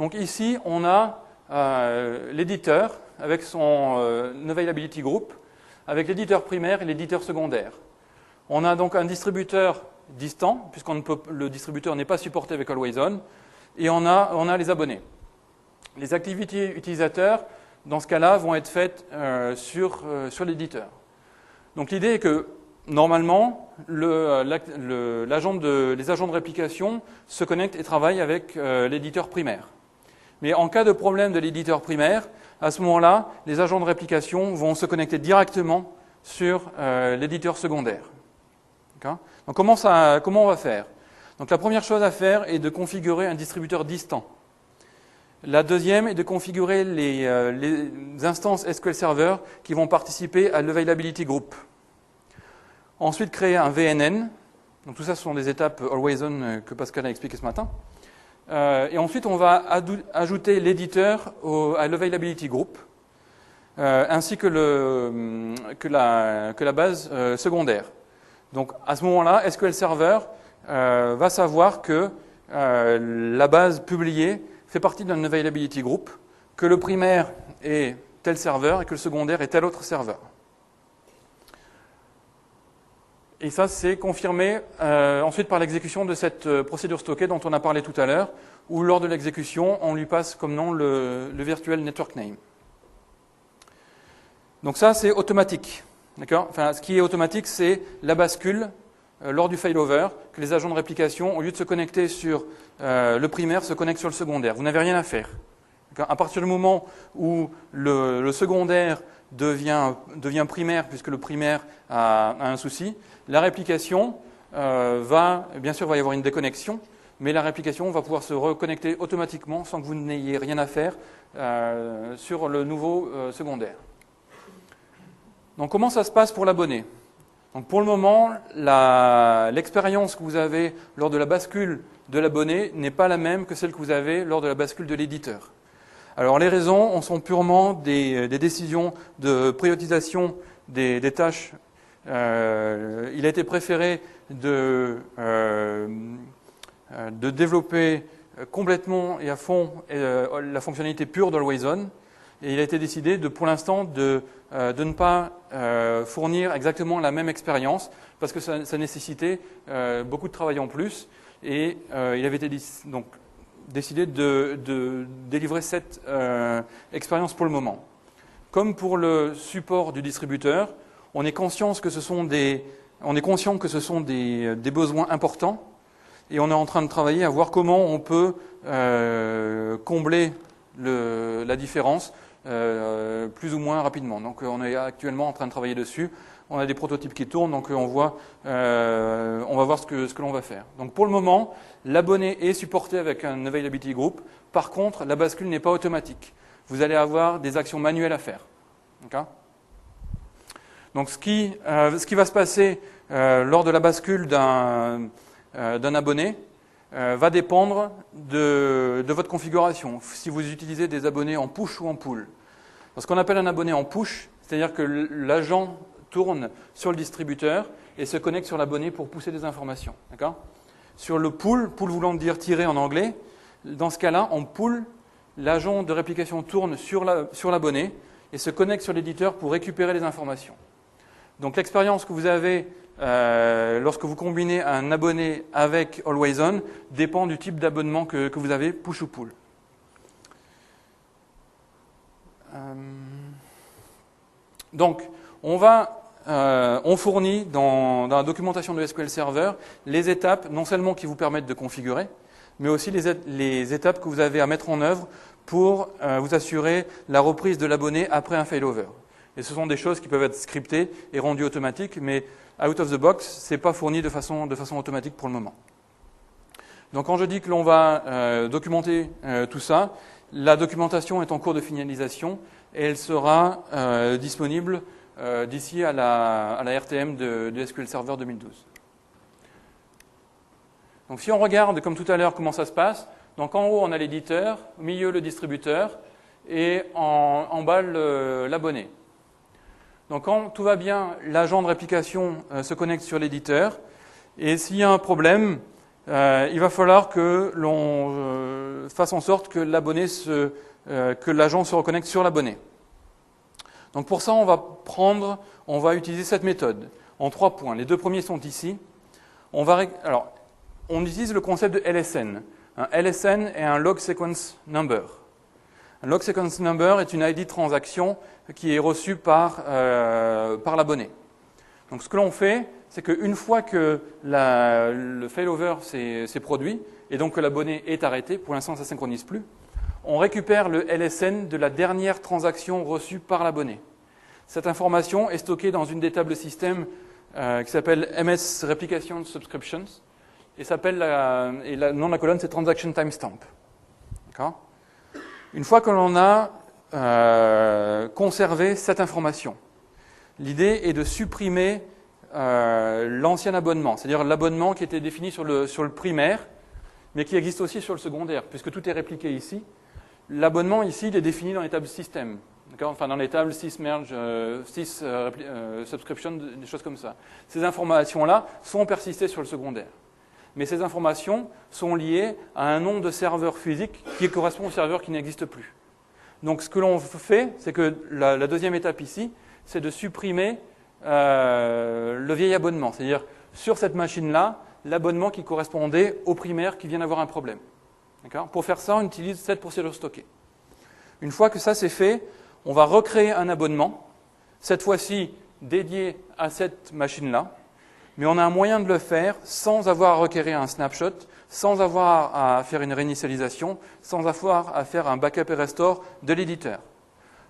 Donc ici, on a l'éditeur avec son availability group, avec l'éditeur primaire et l'éditeur secondaire. On a donc un distributeur distant, le distributeur n'est pas supporté avec Always On, et on a les abonnés. Les activités utilisateurs, dans ce cas-là, vont être faites sur l'éditeur. Donc l'idée est que, normalement, les agents de réplication se connectent et travaillent avec l'éditeur primaire. Mais en cas de problème de l'éditeur primaire, à ce moment-là, les agents de réplication vont se connecter directement sur l'éditeur secondaire. Donc comment on va faire? Donc la première chose à faire est de configurer un distributeur distant. La deuxième est de configurer les instances SQL Server qui vont participer à l'Availability Group. Ensuite, créer un VNN. Donc tout ça, ce sont des étapes Always On que Pascal a expliqué ce matin. Et ensuite, on va ajouter l'éditeur à l'Availability Group, ainsi que la base secondaire. Donc à ce moment-là, SQL Server va savoir que la base publiée fait partie d'un availability group, que le primaire est tel serveur et que le secondaire est tel autre serveur. Et ça, c'est confirmé ensuite par l'exécution de cette procédure stockée dont on a parlé tout à l'heure, où lors de l'exécution, on lui passe comme nom le virtual network name. Donc ça, c'est automatique. D'accord ? Enfin, ce qui est automatique, c'est la bascule lors du failover, que les agents de réplication, au lieu de se connecter sur le primaire, se connectent sur le secondaire. Vous n'avez rien à faire. À partir du moment où le secondaire devient primaire, puisque le primaire a un souci, la réplication bien sûr, il va y avoir une déconnexion, mais la réplication va pouvoir se reconnecter automatiquement sans que vous n'ayez rien à faire sur le nouveau secondaire. Donc comment ça se passe pour l'abonné ? Donc pour le moment, l'expérience que vous avez lors de la bascule de l'abonné n'est pas la même que celle que vous avez lors de la bascule de l'éditeur. Alors les raisons sont purement des décisions de priorisation des tâches. Il a été préféré de développer complètement et à fond la fonctionnalité pure d'Always On. Et il a été décidé, pour l'instant, de ne pas fournir exactement la même expérience, parce que ça nécessitait beaucoup de travail en plus. Et il avait été décidé de délivrer cette expérience pour le moment. Comme pour le support du distributeur, on est conscient que ce sont des besoins importants, et on est en train de travailler à voir comment on peut combler la différence plus ou moins rapidement. Donc on est actuellement en train de travailler dessus. On a des prototypes qui tournent, donc on va voir ce que l'on va faire. Donc pour le moment, l'abonné est supporté avec un availability group. Par contre, la bascule n'est pas automatique. Vous allez avoir des actions manuelles à faire. Okay ? Donc ce qui va se passer lors de la bascule d'un abonné va dépendre de votre configuration. Si vous utilisez des abonnés en push ou en pull. Ce qu'on appelle un abonné en push, c'est-à-dire que l'agent tourne sur le distributeur et se connecte sur l'abonné pour pousser des informations. D'accord ? Sur le pull voulant dire tirer en anglais, dans ce cas-là, en pull, l'agent de réplication tourne sur l'abonné et se connecte sur l'éditeur pour récupérer les informations. Donc l'expérience que vous avez lorsque vous combinez un abonné avec Always On dépend du type d'abonnement que vous avez, push ou pull. Donc, on fournit dans la documentation de SQL Server les étapes non seulement qui vous permettent de configurer, mais aussi les étapes que vous avez à mettre en œuvre pour vous assurer la reprise de l'abonné après un failover. Et ce sont des choses qui peuvent être scriptées et rendues automatiques, mais out of the box, ce n'est pas fourni de façon automatique pour le moment. Donc quand je dis que l'on va documenter tout ça, la documentation est en cours de finalisation et elle sera disponible d'ici à la RTM de SQL Server 2012. Donc si on regarde, comme tout à l'heure, comment ça se passe, donc en haut on a l'éditeur, au milieu le distributeur et en bas l'abonné. Donc quand tout va bien, l'agent de réplication se connecte sur l'éditeur. Et s'il y a un problème, il va falloir que l'on fasse en sorte que l'agent se reconnecte sur l'abonné. Donc pour ça, on va utiliser cette méthode en 3 points. Les 2 premiers sont ici. Alors, on utilise le concept de LSN. Un LSN est un log sequence number. Un log sequence number est une ID transaction qui est reçue par l'abonné. Donc ce que l'on fait, c'est qu'une fois que le failover s'est produit, et donc que l'abonné est arrêté, pour l'instant ça ne synchronise plus, on récupère le LSN de la dernière transaction reçue par l'abonné. Cette information est stockée dans une des tables système qui s'appelle MS Replication Subscriptions, et le nom de la colonne c'est Transaction Timestamp. D'accord ? Une fois que l'on a conservé cette information, l'idée est de supprimer l'ancien abonnement, c'est-à-dire l'abonnement qui était défini sur le primaire, mais qui existe aussi sur le secondaire, puisque tout est répliqué ici. L'abonnement ici, il est défini dans les tables système, enfin dans les tables sysmerge, subscription, des choses comme ça. Ces informations-là sont persistées sur le secondaire. Mais ces informations sont liées à un nombre de serveurs physiques qui correspond au serveur qui n'existe plus. Donc ce que l'on fait, c'est que la deuxième étape ici, c'est de supprimer le vieil abonnement. C'est-à-dire, sur cette machine-là, l'abonnement qui correspondait au primaire qui vient d'avoir un problème. Pour faire ça, on utilise cette procédure stockée. Une fois que ça c'est fait, on va recréer un abonnement, cette fois-ci dédié à cette machine-là, mais on a un moyen de le faire sans avoir à requérir un snapshot, sans avoir à faire une réinitialisation, sans avoir à faire un backup et restore de l'éditeur.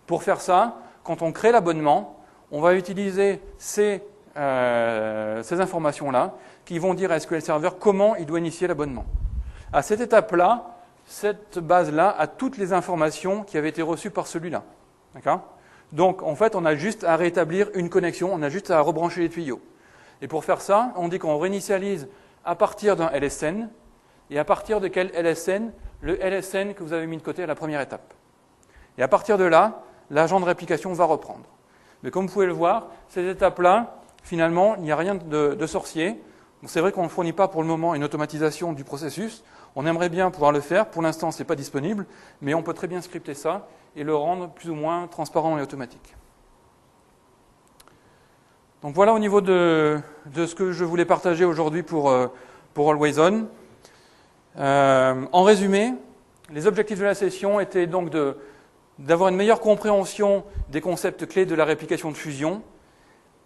Pour faire ça, quand on crée l'abonnement, on va utiliser ces informations-là qui vont dire à SQL Server comment il doit initier l'abonnement. À cette étape-là, cette base-là a toutes les informations qui avaient été reçues par celui-là. D'accord ? Donc, en fait, on a juste à rétablir une connexion, on a juste à rebrancher les tuyaux. Et pour faire ça, on dit qu'on réinitialise à partir d'un LSN, et à partir de quel LSN ? Le LSN que vous avez mis de côté à la première étape. Et à partir de là, l'agent de réplication va reprendre. Mais comme vous pouvez le voir, ces étapes-là, finalement, il n'y a rien de sorcier. C'est vrai qu'on ne fournit pas pour le moment une automatisation du processus. On aimerait bien pouvoir le faire. Pour l'instant, ce n'est pas disponible, mais on peut très bien scripter ça et le rendre plus ou moins transparent et automatique. Donc voilà au niveau de ce que je voulais partager aujourd'hui pour Always On. En résumé, les objectifs de la session étaient donc d'avoir une meilleure compréhension des concepts clés de la réplication de fusion,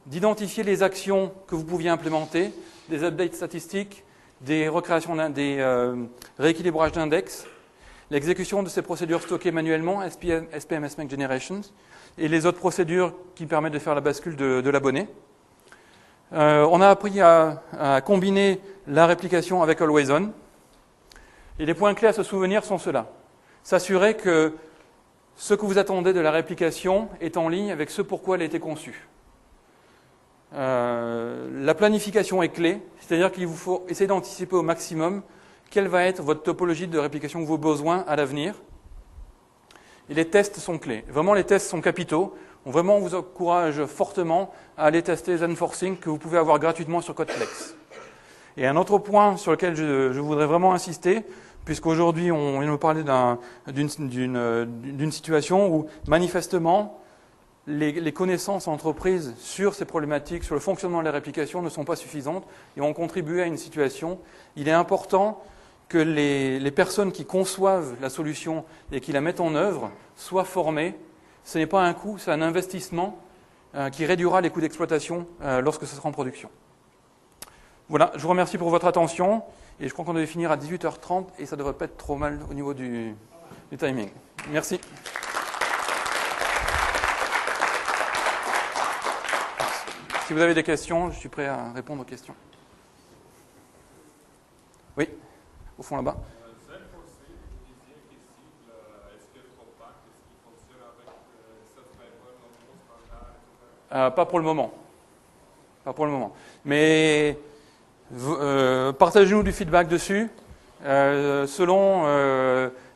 d'identifier les actions que vous pouviez implémenter, des updates statistiques, des recréations, des rééquilibrages d'index, l'exécution de ces procédures stockées manuellement, SPM, SMAC Generations, et les autres procédures qui permettent de faire la bascule de l'abonné. On a appris à combiner la réplication avec Always On. Et les points clés à se souvenir sont ceux-là. S'assurer que ce que vous attendez de la réplication est en ligne avec ce pourquoi elle a été conçue. La planification est clé, c'est-à-dire qu'il vous faut essayer d'anticiper au maximum quelle va être votre topologie de réplication, vos besoins à l'avenir. Et les tests sont clés. Vraiment, les tests sont capitaux. Vraiment, on vous encourage fortement à aller tester Zenforcing que vous pouvez avoir gratuitement sur Codeflex. Et un autre point sur lequel je voudrais vraiment insister, puisqu'aujourd'hui on vient nous parler d'une situation où manifestement les connaissances en entreprise sur ces problématiques, sur le fonctionnement de la réplication ne sont pas suffisantes et ont contribué à une situation. Il est important que les personnes qui conçoivent la solution et qui la mettent en œuvre soient formées. Ce n'est pas un coût, c'est un investissement qui réduira les coûts d'exploitation lorsque ce sera en production. Voilà, je vous remercie pour votre attention et je crois qu'on devait finir à 18h30 et ça ne devrait pas être trop mal au niveau du timing. Merci. Si vous avez des questions, je suis prêt à répondre aux questions. Oui, au fond là-bas. Pas pour le moment. Pas pour le moment. Mais partagez-nous du feedback dessus. Selon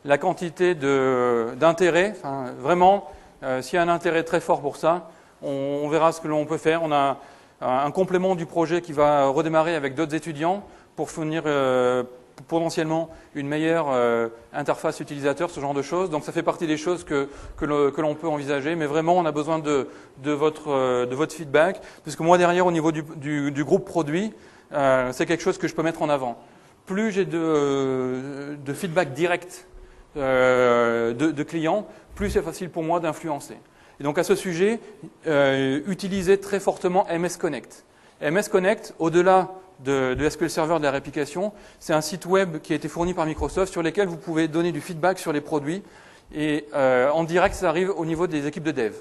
la quantité d'intérêt, vraiment, s'il y a un intérêt très fort pour ça, On verra ce que l'on peut faire. On a un complément du projet qui va redémarrer avec d'autres étudiants pour fournir potentiellement une meilleure interface utilisateur, ce genre de choses. Donc ça fait partie des choses que l'on peut envisager, mais vraiment on a besoin de votre feedback, puisque moi derrière au niveau du groupe produit, c'est quelque chose que je peux mettre en avant. Plus j'ai de feedback direct de clients, plus c'est facile pour moi d'influencer. Et donc à ce sujet, utilisez très fortement MS Connect. MS Connect, au-delà de SQL Server de la réplication, c'est un site web qui a été fourni par Microsoft sur lequel vous pouvez donner du feedback sur les produits et en direct ça arrive au niveau des équipes de dev.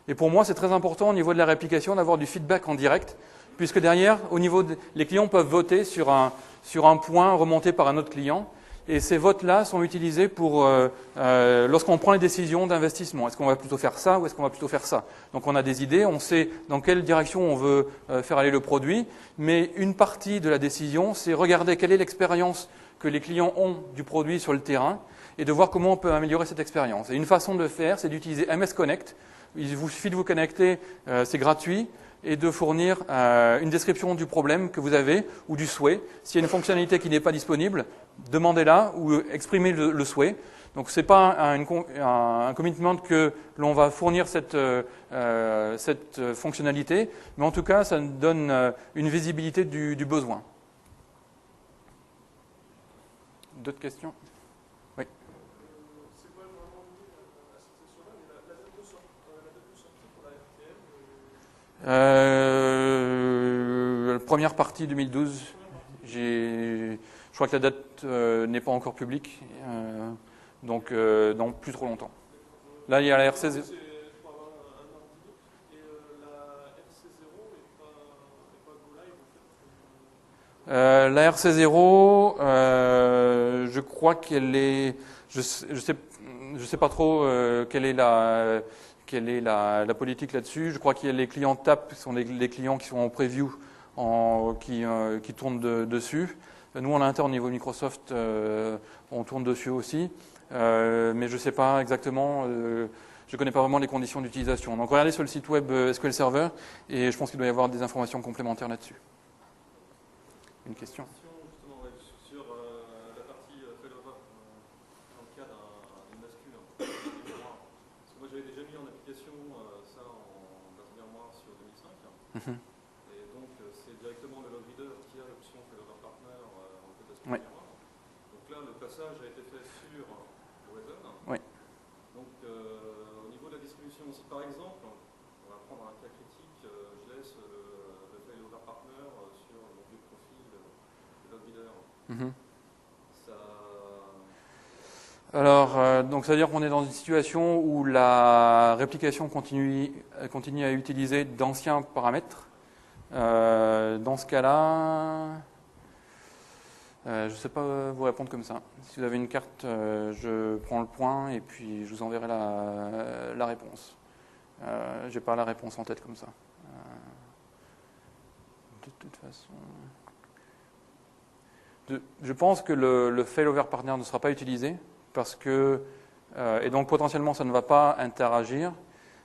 Et pour moi c'est très important au niveau de la réplication d'avoir du feedback en direct, puisque derrière, au niveau les clients peuvent voter sur un point remonté par un autre client. Et ces votes-là sont utilisés pour lorsqu'on prend les décisions d'investissement. Est-ce qu'on va plutôt faire ça ou est-ce qu'on va plutôt faire ça? Donc on a des idées, on sait dans quelle direction on veut faire aller le produit, mais une partie de la décision, c'est regarder quelle est l'expérience que les clients ont du produit sur le terrain et de voir comment on peut améliorer cette expérience. Et une façon de le faire, c'est d'utiliser MS Connect. Il vous suffit de vous connecter, c'est gratuit, et de fournir une description du problème que vous avez ou du souhait. S'il y a une fonctionnalité qui n'est pas disponible, demandez-la ou exprimez le souhait. Donc ce n'est pas un commitment que l'on va fournir cette fonctionnalité, mais en tout cas ça donne une visibilité du besoin. D'autres questions? Oui. C'est pas vraiment lié à cette session-là, mais la date de sortie pour la RTL Première partie 2012. Je crois que la date n'est pas encore publique, donc dans plus trop longtemps. Là, il y a la RC0. C'est pour avoir un ordre d'idée. Et la RC0 n'est pas go live en fait. La RC0, je crois qu'elle est. Je sais pas trop quelle est la politique là-dessus. Je crois qu'il y a les clients TAP, qui sont les clients qui sont en preview, qui tournent dessus. Nous, en interne, au niveau Microsoft, on tourne dessus aussi. Mais je ne sais pas exactement, je ne connais pas vraiment les conditions d'utilisation. Donc regardez sur le site web SQL Server et je pense qu'il doit y avoir des informations complémentaires là-dessus. Une question? Justement, ouais, sur la partie failover dans le cas d'une bascule. Parce que moi j'avais déjà mis en application ça en base mémoire sur 2005. Et donc c'est directement le log reader qui a l'option failover partner en fait bascule mémoire. Donc là le passage a été fait sur Horizon. Oui. Donc au niveau de la distribution aussi, par exemple, on va prendre un cas critique, je laisse le failover partner sur mon vieux profil de log reader. Ça... Alors, donc ça veut dire qu'on est dans une situation où la réplication continue à utiliser d'anciens paramètres. Dans ce cas-là, je ne sais pas vous répondre comme ça. Si vous avez une carte, je prends le point et puis je vous enverrai la réponse. Je n'ai pas la réponse en tête comme ça. De toute façon... Je pense que le failover partner ne sera pas utilisé parce que, et donc potentiellement ça ne va pas interagir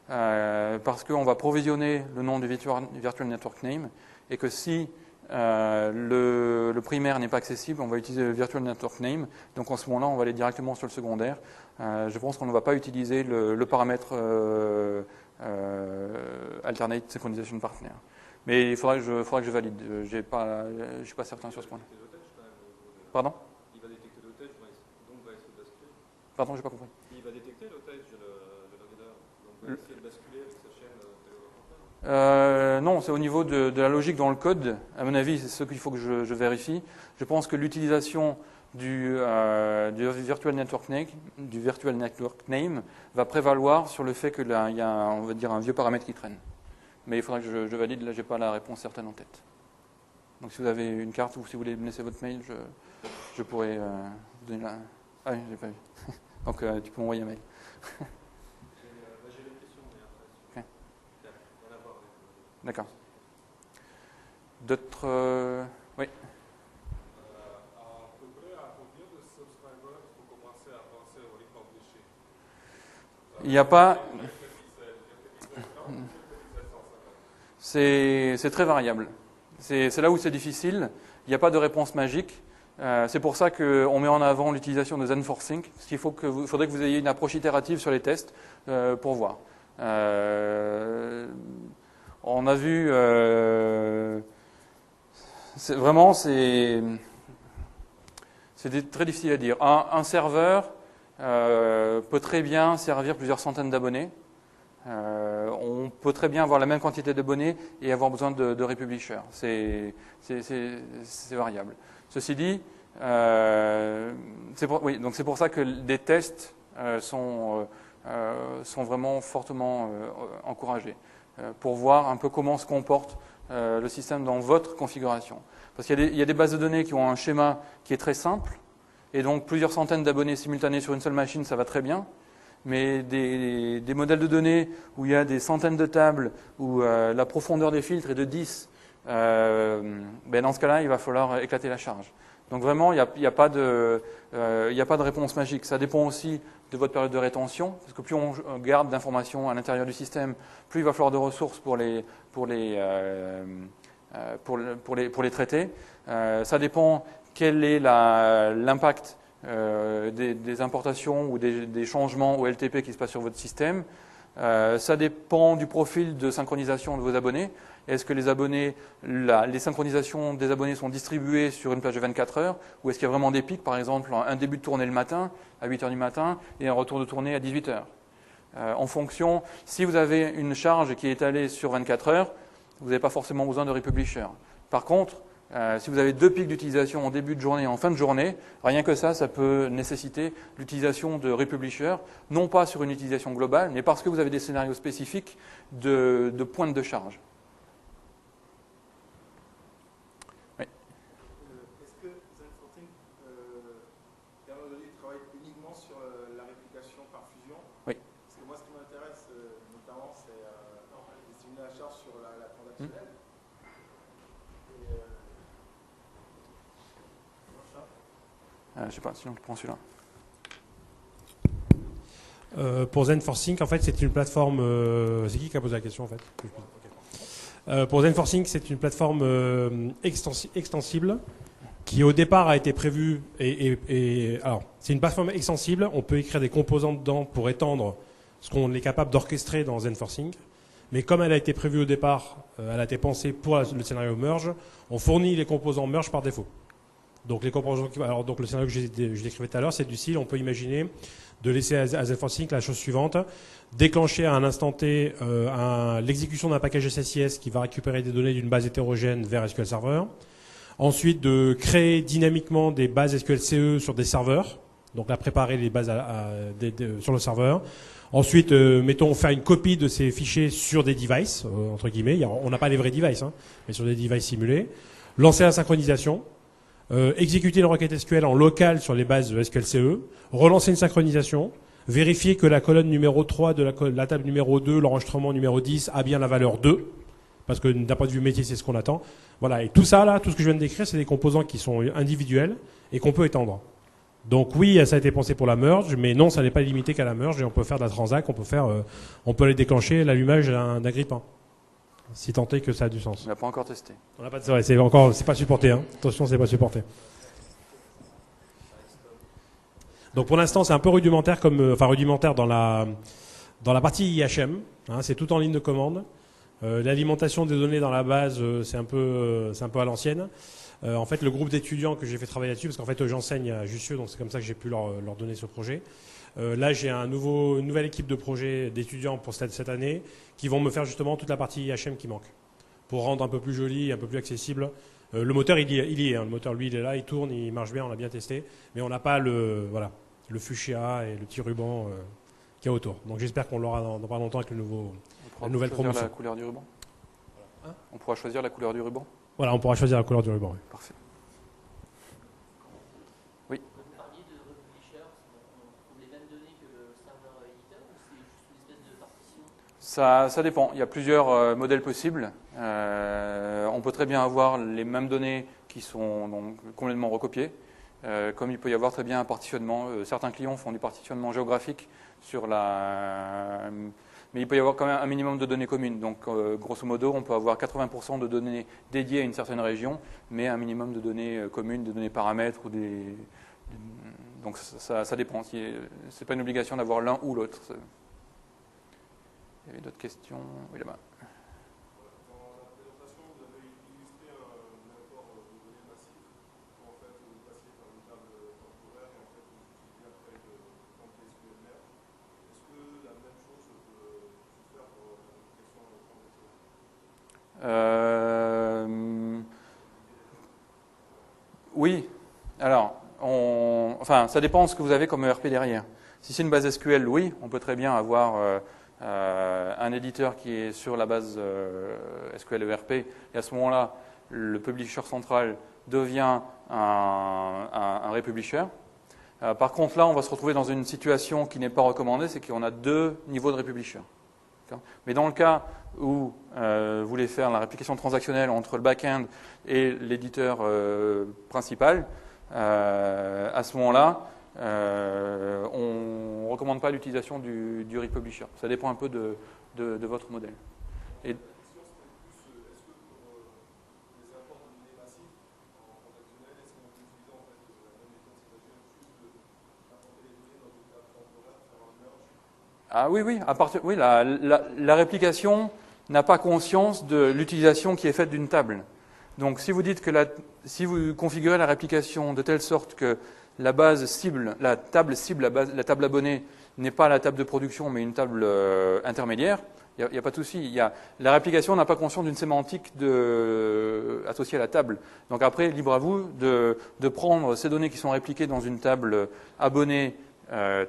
parce qu'on va provisionner le nom du virtual network name et que si le primaire n'est pas accessible, on va utiliser le virtual network name. Donc en ce moment-là, on va aller directement sur le secondaire. Je pense qu'on ne va pas utiliser le paramètre alternate synchronization partner. Mais il faudra que je valide. Je ne suis pas certain sur ce point-là. Pardon? Il va détecter l'otage, donc va essayer de basculer. Pardon, je n'ai pas compris. Il va détecter l'otage de log reader, donc va essayer de basculer avec sa chaîne failover partner. Non, c'est au niveau de la logique dans le code. À mon avis, c'est ce qu'il faut que je vérifie. Je pense que l'utilisation du virtual network name va prévaloir sur le fait qu'il y a on va dire un vieux paramètre qui traîne. Mais il faudra que je valide. Là, j'ai pas la réponse certaine en tête. Donc, si vous avez une carte ou si vous voulez me laisser votre mail, je pourrais vous donner la. Ah oui, j'ai pas vu. Donc, tu peux m'envoyer un mail. J'ai une question, mais après. Okay. Rien à voir avec. D'accord. D'autres. Oui. À peu près à combien de subscribers il faut commencer à penser au republishing? Il n'y a pas. C'est très variable. C'est là où c'est difficile. Il n'y a pas de réponse magique. C'est pour ça qu'on met en avant l'utilisation de ZenForSync, parce qu'il faudrait que vous ayez une approche itérative sur les tests pour voir. On a vu... c'est très difficile à dire. Un serveur peut très bien servir plusieurs centaines d'abonnés. On peut très bien avoir la même quantité d'abonnés et avoir besoin de republishers. C'est variable. Ceci dit, c'est pour ça que des tests sont vraiment fortement encouragés pour voir un peu comment se comporte le système dans votre configuration. Parce qu'il y a des bases de données qui ont un schéma qui est très simple, et donc plusieurs centaines d'abonnés simultanés sur une seule machine, ça va très bien. Mais des modèles de données où il y a des centaines de tables, où la profondeur des filtres est de 10, dans ce cas-là, il va falloir éclater la charge. Donc vraiment, il n'y a pas de réponse magique. Ça dépend aussi de votre période de rétention, parce que plus on garde d'informations à l'intérieur du système, plus il va falloir de ressources pour les traiter. Ça dépend quel est l'impact des importations ou des changements au LTP qui se passent sur votre système. Ça dépend du profil de synchronisation de vos abonnés. Est-ce que les synchronisations des abonnés sont distribuées sur une plage de 24 heures, ou est-ce qu'il y a vraiment des pics, par exemple un début de tournée le matin à 8 heures du matin et un retour de tournée à 18 heures. En fonction, si vous avez une charge qui est étalée sur 24 heures, vous n'avez pas forcément besoin de republisher. Par contre, si vous avez 2 pics d'utilisation en début de journée et en fin de journée, rien que ça peut nécessiter l'utilisation de republisher, non pas sur une utilisation globale, mais parce que vous avez des scénarios spécifiques de pointe de charge. Oui. Est-ce que ZenForSync travaille uniquement sur la réplication par fusion? Oui. Parce que moi, ce qui m'intéresse notamment, c'est d'estimer la charge sur la transactionnelle. Je ne sais pas, sinon je prends celui-là. Pour ZenForSync, en fait, c'est une plateforme. C'est qui a posé la question, en fait? Pour ZenForSync, c'est une plateforme extensible qui, au départ, a été prévue. Alors, c'est une plateforme extensible. On peut écrire des composants dedans pour étendre ce qu'on est capable d'orchestrer dans ZenForSync. Mais comme elle a été prévue au départ, elle a été pensée pour le scénario merge, on fournit les composants merge par défaut. Donc, donc le scénario que je décrivais tout à l'heure, c'est du style, on peut imaginer de laisser à ZenForSync la chose suivante, déclencher à un instant T l'exécution d'un package SSIS qui va récupérer des données d'une base hétérogène vers SQL Server. Ensuite, de créer dynamiquement des bases SQL CE sur des serveurs, donc là préparer les bases sur le serveur. Ensuite, mettons, faire une copie de ces fichiers sur des devices, entre guillemets, on n'a pas les vrais devices, mais sur des devices simulés. Lancer la synchronisation. Exécuter la requête SQL en local sur les bases de SQL CE, relancer une synchronisation, vérifier que la colonne numéro 3 de la table numéro 2, l'enregistrement numéro 10 a bien la valeur 2, parce que d'un point de vue métier, c'est ce qu'on attend. Voilà, et tout ça, là, tout ce que je viens de décrire, c'est des composants qui sont individuels et qu'on peut étendre. Donc oui, ça a été pensé pour la merge, mais non, ça n'est pas limité qu'à la merge, et on peut faire de la transac, on peut aller déclencher l'allumage d'un grippin. Si tant est que ça a du sens. On n'a pas encore testé. On n'a pas de... c'est pas supporté. Attention, c'est pas supporté. Donc pour l'instant, c'est un peu rudimentaire rudimentaire dans la partie IHM. C'est tout en ligne de commande. L'alimentation des données dans la base, c'est un peu à l'ancienne. En fait, le groupe d'étudiants que j'ai fait travailler là-dessus, parce qu'en fait, j'enseigne à Jussieu, donc c'est comme ça que j'ai pu leur donner ce projet. Là, j'ai une nouvelle équipe de projet d'étudiants pour cette année qui vont me faire justement toute la partie IHM qui manque pour rendre un peu plus joli, un peu plus accessible. Le moteur, il y est. Le moteur, lui, il est là, il tourne, il marche bien, on l'a bien testé. Mais on n'a pas le fuchsia et le petit ruban qu'il y a autour. Donc j'espère qu'on l'aura dans pas longtemps avec la nouvelle promotion. La couleur du ruban. On pourra choisir la couleur du ruban. Voilà, on pourra choisir la couleur du ruban. Oui. Parfait. Ça dépend. Il y a plusieurs modèles possibles. On peut très bien avoir les mêmes données qui sont donc complètement recopiées. comme il peut y avoir très bien un partitionnement. Certains clients font du partitionnement géographique sur mais il peut y avoir quand même un minimum de données communes. Donc, grosso modo, on peut avoir 80% de données dédiées à une certaine région, mais un minimum de données communes, de données paramètres ou donc ça dépend. C'est pas une obligation d'avoir l'un ou l'autre. Il y avait d'autres questions. Oui, là-bas. Dans la présentation, vous avez illustré un apport de données massif où en fait vous passiez par une table temporaire et en fait vous utilisez après quand SQL merge. Est-ce que la même chose peut se faire pour l'application transactionnelle? Oui. Alors, enfin, ça dépend de ce que vous avez comme ERP derrière. Si c'est une base SQL, oui, on peut très bien avoir un éditeur qui est sur la base SQL ERP, et à ce moment-là, le publisher central devient un republisher. Par contre, là, on va se retrouver dans une situation qui n'est pas recommandée, c'est qu'on a deux niveaux de republisher. Mais dans le cas où vous voulez faire la réplication transactionnelle entre le back-end et l'éditeur principal, à ce moment-là, on ne recommande pas l'utilisation du republisher. Ça dépend un peu de votre modèle. Et Est-ce que pour les apports de données massives en transactionnel, est-ce qu'on peut utiliser en fait la même méthode, c'est-à-dire juste d'apporter les données dans une table temporaire, faire un merge? Ah oui, oui. Oui, la réplication n'a pas conscience de l'utilisation qui est faite d'une table. Donc, si vous dites que si vous configurez la réplication de telle sorte que la base cible, la table cible, la table abonnée n'est pas la table de production, mais une table intermédiaire, il n'y a pas de souci. La réplication n'a pas conscience d'une sémantique associée à la table. Donc après, libre à vous de prendre ces données qui sont répliquées dans une table abonnée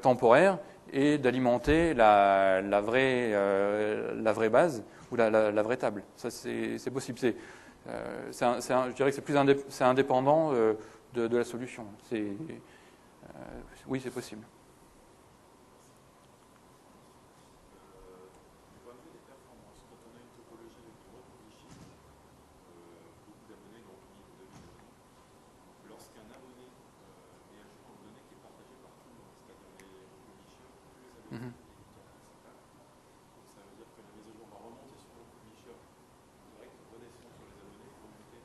temporaire et d'alimenter la vraie base ou la vraie table. Ça, c'est possible. Je dirais que c'est indépendant de la solution. Oui, c'est possible. Du point de vue des performances, quand on a une topologie avec du republishing, beaucoup d'abonnés, donc 1000 ou 2000 abonnés, lorsqu'un abonné est à jour en données qui est partagée par tout le monde, c'est-à-dire les publishers, tous les abonnés, donc ça veut dire que la mise à jour va remonter sur le publisher direct, redescend sur les abonnés, remonter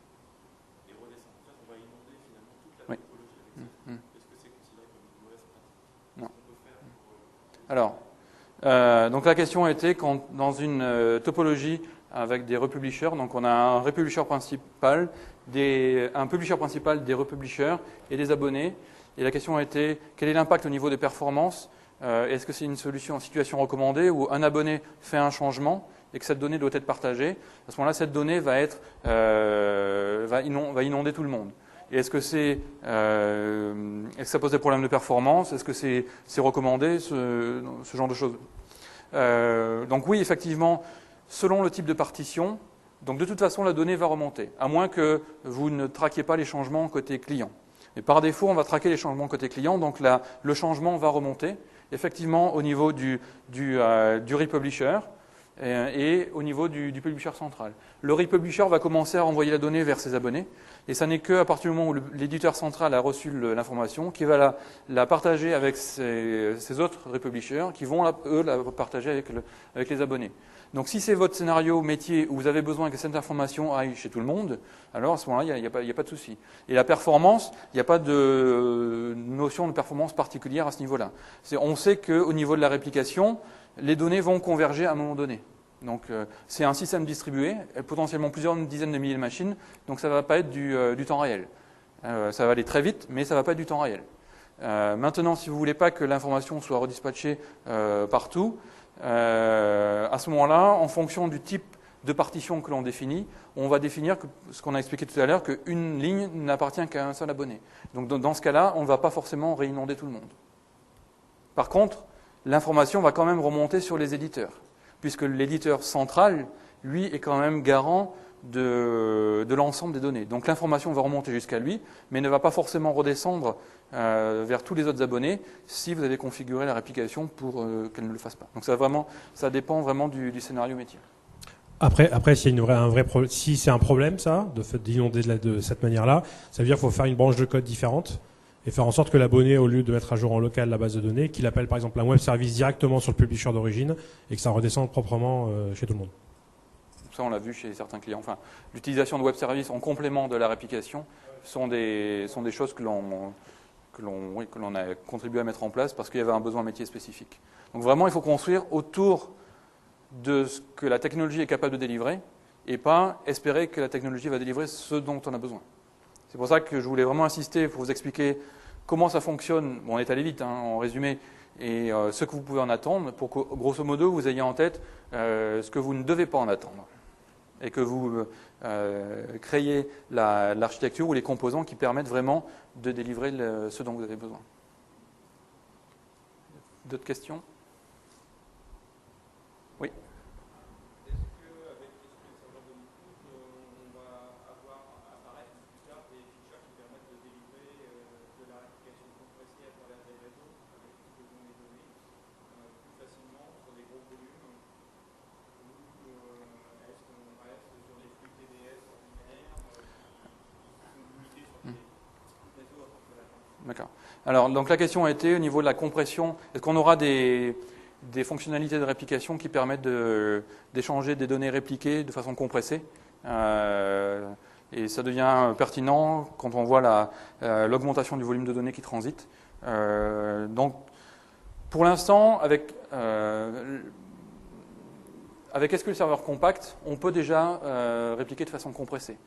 et redescendre. En fait, on va inonder finalement toute la topologie avec ça. Est-ce que c'est considéré comme une mauvaise pratique? Non. Qu'est-ce qu'on peut faire pour... Alors, donc la question était quand dans une topologie avec des republishers, donc on a un republisher principal, un publisher principal, des republishers et des abonnés. Et la question était quel est l'impact au niveau des performances? Est-ce que c'est une situation recommandée où un abonné fait un changement et que cette donnée doit être partagée? À ce moment-là, cette donnée va inonder tout le monde. Et est-ce que ça pose des problèmes de performance? Est-ce que c'est recommandé, ce genre de choses? Donc oui, effectivement, selon le type de partition, donc de toute façon, la donnée va remonter, à moins que vous ne traquiez pas les changements côté client. Mais par défaut, on va traquer les changements côté client, donc là, le changement va remonter, effectivement, au niveau du republisher et au niveau du publisher central. Le republisher va commencer à renvoyer la donnée vers ses abonnés, et ça n'est qu'à partir du moment où l'éditeur central a reçu l'information qu'il va la partager avec ses autres republishers qui vont, eux, la partager avec les abonnés. Donc si c'est votre scénario métier où vous avez besoin que cette information aille chez tout le monde, alors à ce moment-là, il n'y a pas de souci. Et la performance, il n'y a pas de notion de performance particulière à ce niveau-là. On sait qu'au niveau de la réplication, les données vont converger à un moment donné. Donc c'est un système distribué, potentiellement plusieurs dizaines de milliers de machines, donc ça ne va pas être du temps réel. Ça va aller très vite, mais ça ne va pas être du temps réel. Maintenant, si vous ne voulez pas que l'information soit redispatchée partout, à ce moment-là, en fonction du type de partition que l'on définit, on va définir ce qu'on a expliqué tout à l'heure, qu'une ligne n'appartient qu'à un seul abonné. Donc dans ce cas-là, on ne va pas forcément réinonder tout le monde. Par contre, l'information va quand même remonter sur les éditeurs, puisque l'éditeur central, lui, est quand même garant de l'ensemble des données. Donc l'information va remonter jusqu'à lui, mais ne va pas forcément redescendre vers tous les autres abonnés si vous avez configuré la réplication pour qu'elle ne le fasse pas. Donc ça dépend vraiment du scénario métier. Après, si c'est un problème, ça, d'inonder de cette manière-là, ça veut dire qu'il faut faire une branche de code différente et faire en sorte que l'abonné, au lieu de mettre à jour en local la base de données, qu'il appelle par exemple un web service directement sur le publisher d'origine et que ça redescende proprement chez tout le monde. Ça, on l'a vu chez certains clients. Enfin, l'utilisation de web services en complément de la réplication sont des choses que l'on a contribué à mettre en place parce qu'il y avait un besoin métier spécifique. Donc vraiment, il faut construire autour de ce que la technologie est capable de délivrer et pas espérer que la technologie va délivrer ce dont on a besoin. C'est pour ça que je voulais vraiment insister pour vous expliquer comment ça fonctionne. Bon, on est allé vite, hein, en résumé, et ce que vous pouvez en attendre pour que, grosso modo, vous ayez en tête ce que vous ne devez pas en attendre et que vous créez l'architecture ou les composants qui permettent vraiment de délivrer ce dont vous avez besoin. D'autres questions ? Oui. Est-ce qu'avec SQL Server de Liquid, on va avoir apparaître plus tard des features qui permettent de délivrer de la réplication compressée à travers des réseaux avec plus de données plus facilement sur des gros volumes, ou est-ce qu'on reste sur des flux TDS ordinaires qui sont limités sur des réseaux à portée latente? D'accord. Alors, donc la question a été au niveau de la compression, est-ce qu'on aura des fonctionnalités de réplication qui permettent d'échanger des données répliquées de façon compressée et ça devient pertinent quand on voit l'augmentation du volume de données qui transite. Donc, pour l'instant, avec SQL Server Compact, on peut déjà répliquer de façon compressée.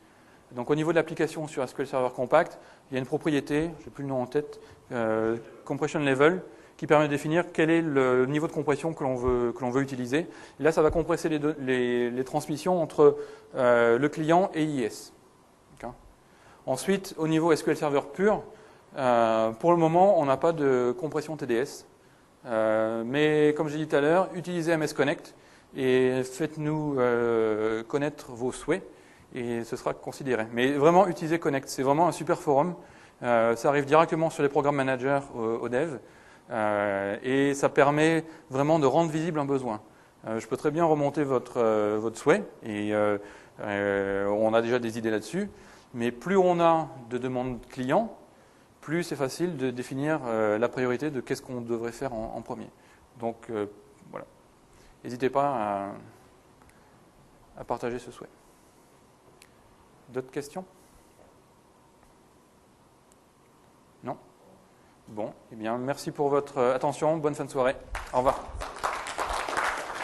Donc au niveau de l'application sur SQL Server Compact, il y a une propriété, je n'ai plus le nom en tête, Compression Level, qui permet de définir quel est le niveau de compression que l'on veut utiliser. Et là, ça va compresser les transmissions entre le client et IIS. Okay. Ensuite, au niveau SQL Server pur, pour le moment, on n'a pas de compression TDS. Mais comme j'ai dit tout à l'heure, utilisez MS Connect et faites-nous connaître vos souhaits. Et ce sera considéré. Mais vraiment, utilisez Connect. C'est vraiment un super forum. Ça arrive directement sur les programmes managers au dev. Et ça permet vraiment de rendre visible un besoin. Je peux très bien remonter votre souhait. Et on a déjà des idées là-dessus. Mais plus on a de demandes clients, plus c'est facile de définir la priorité de qu'est-ce qu'on devrait faire en premier. Donc, voilà. N'hésitez pas à partager ce souhait. D'autres questions ? Non ? Bon, eh bien, merci pour votre attention. Bonne fin de soirée. Au revoir.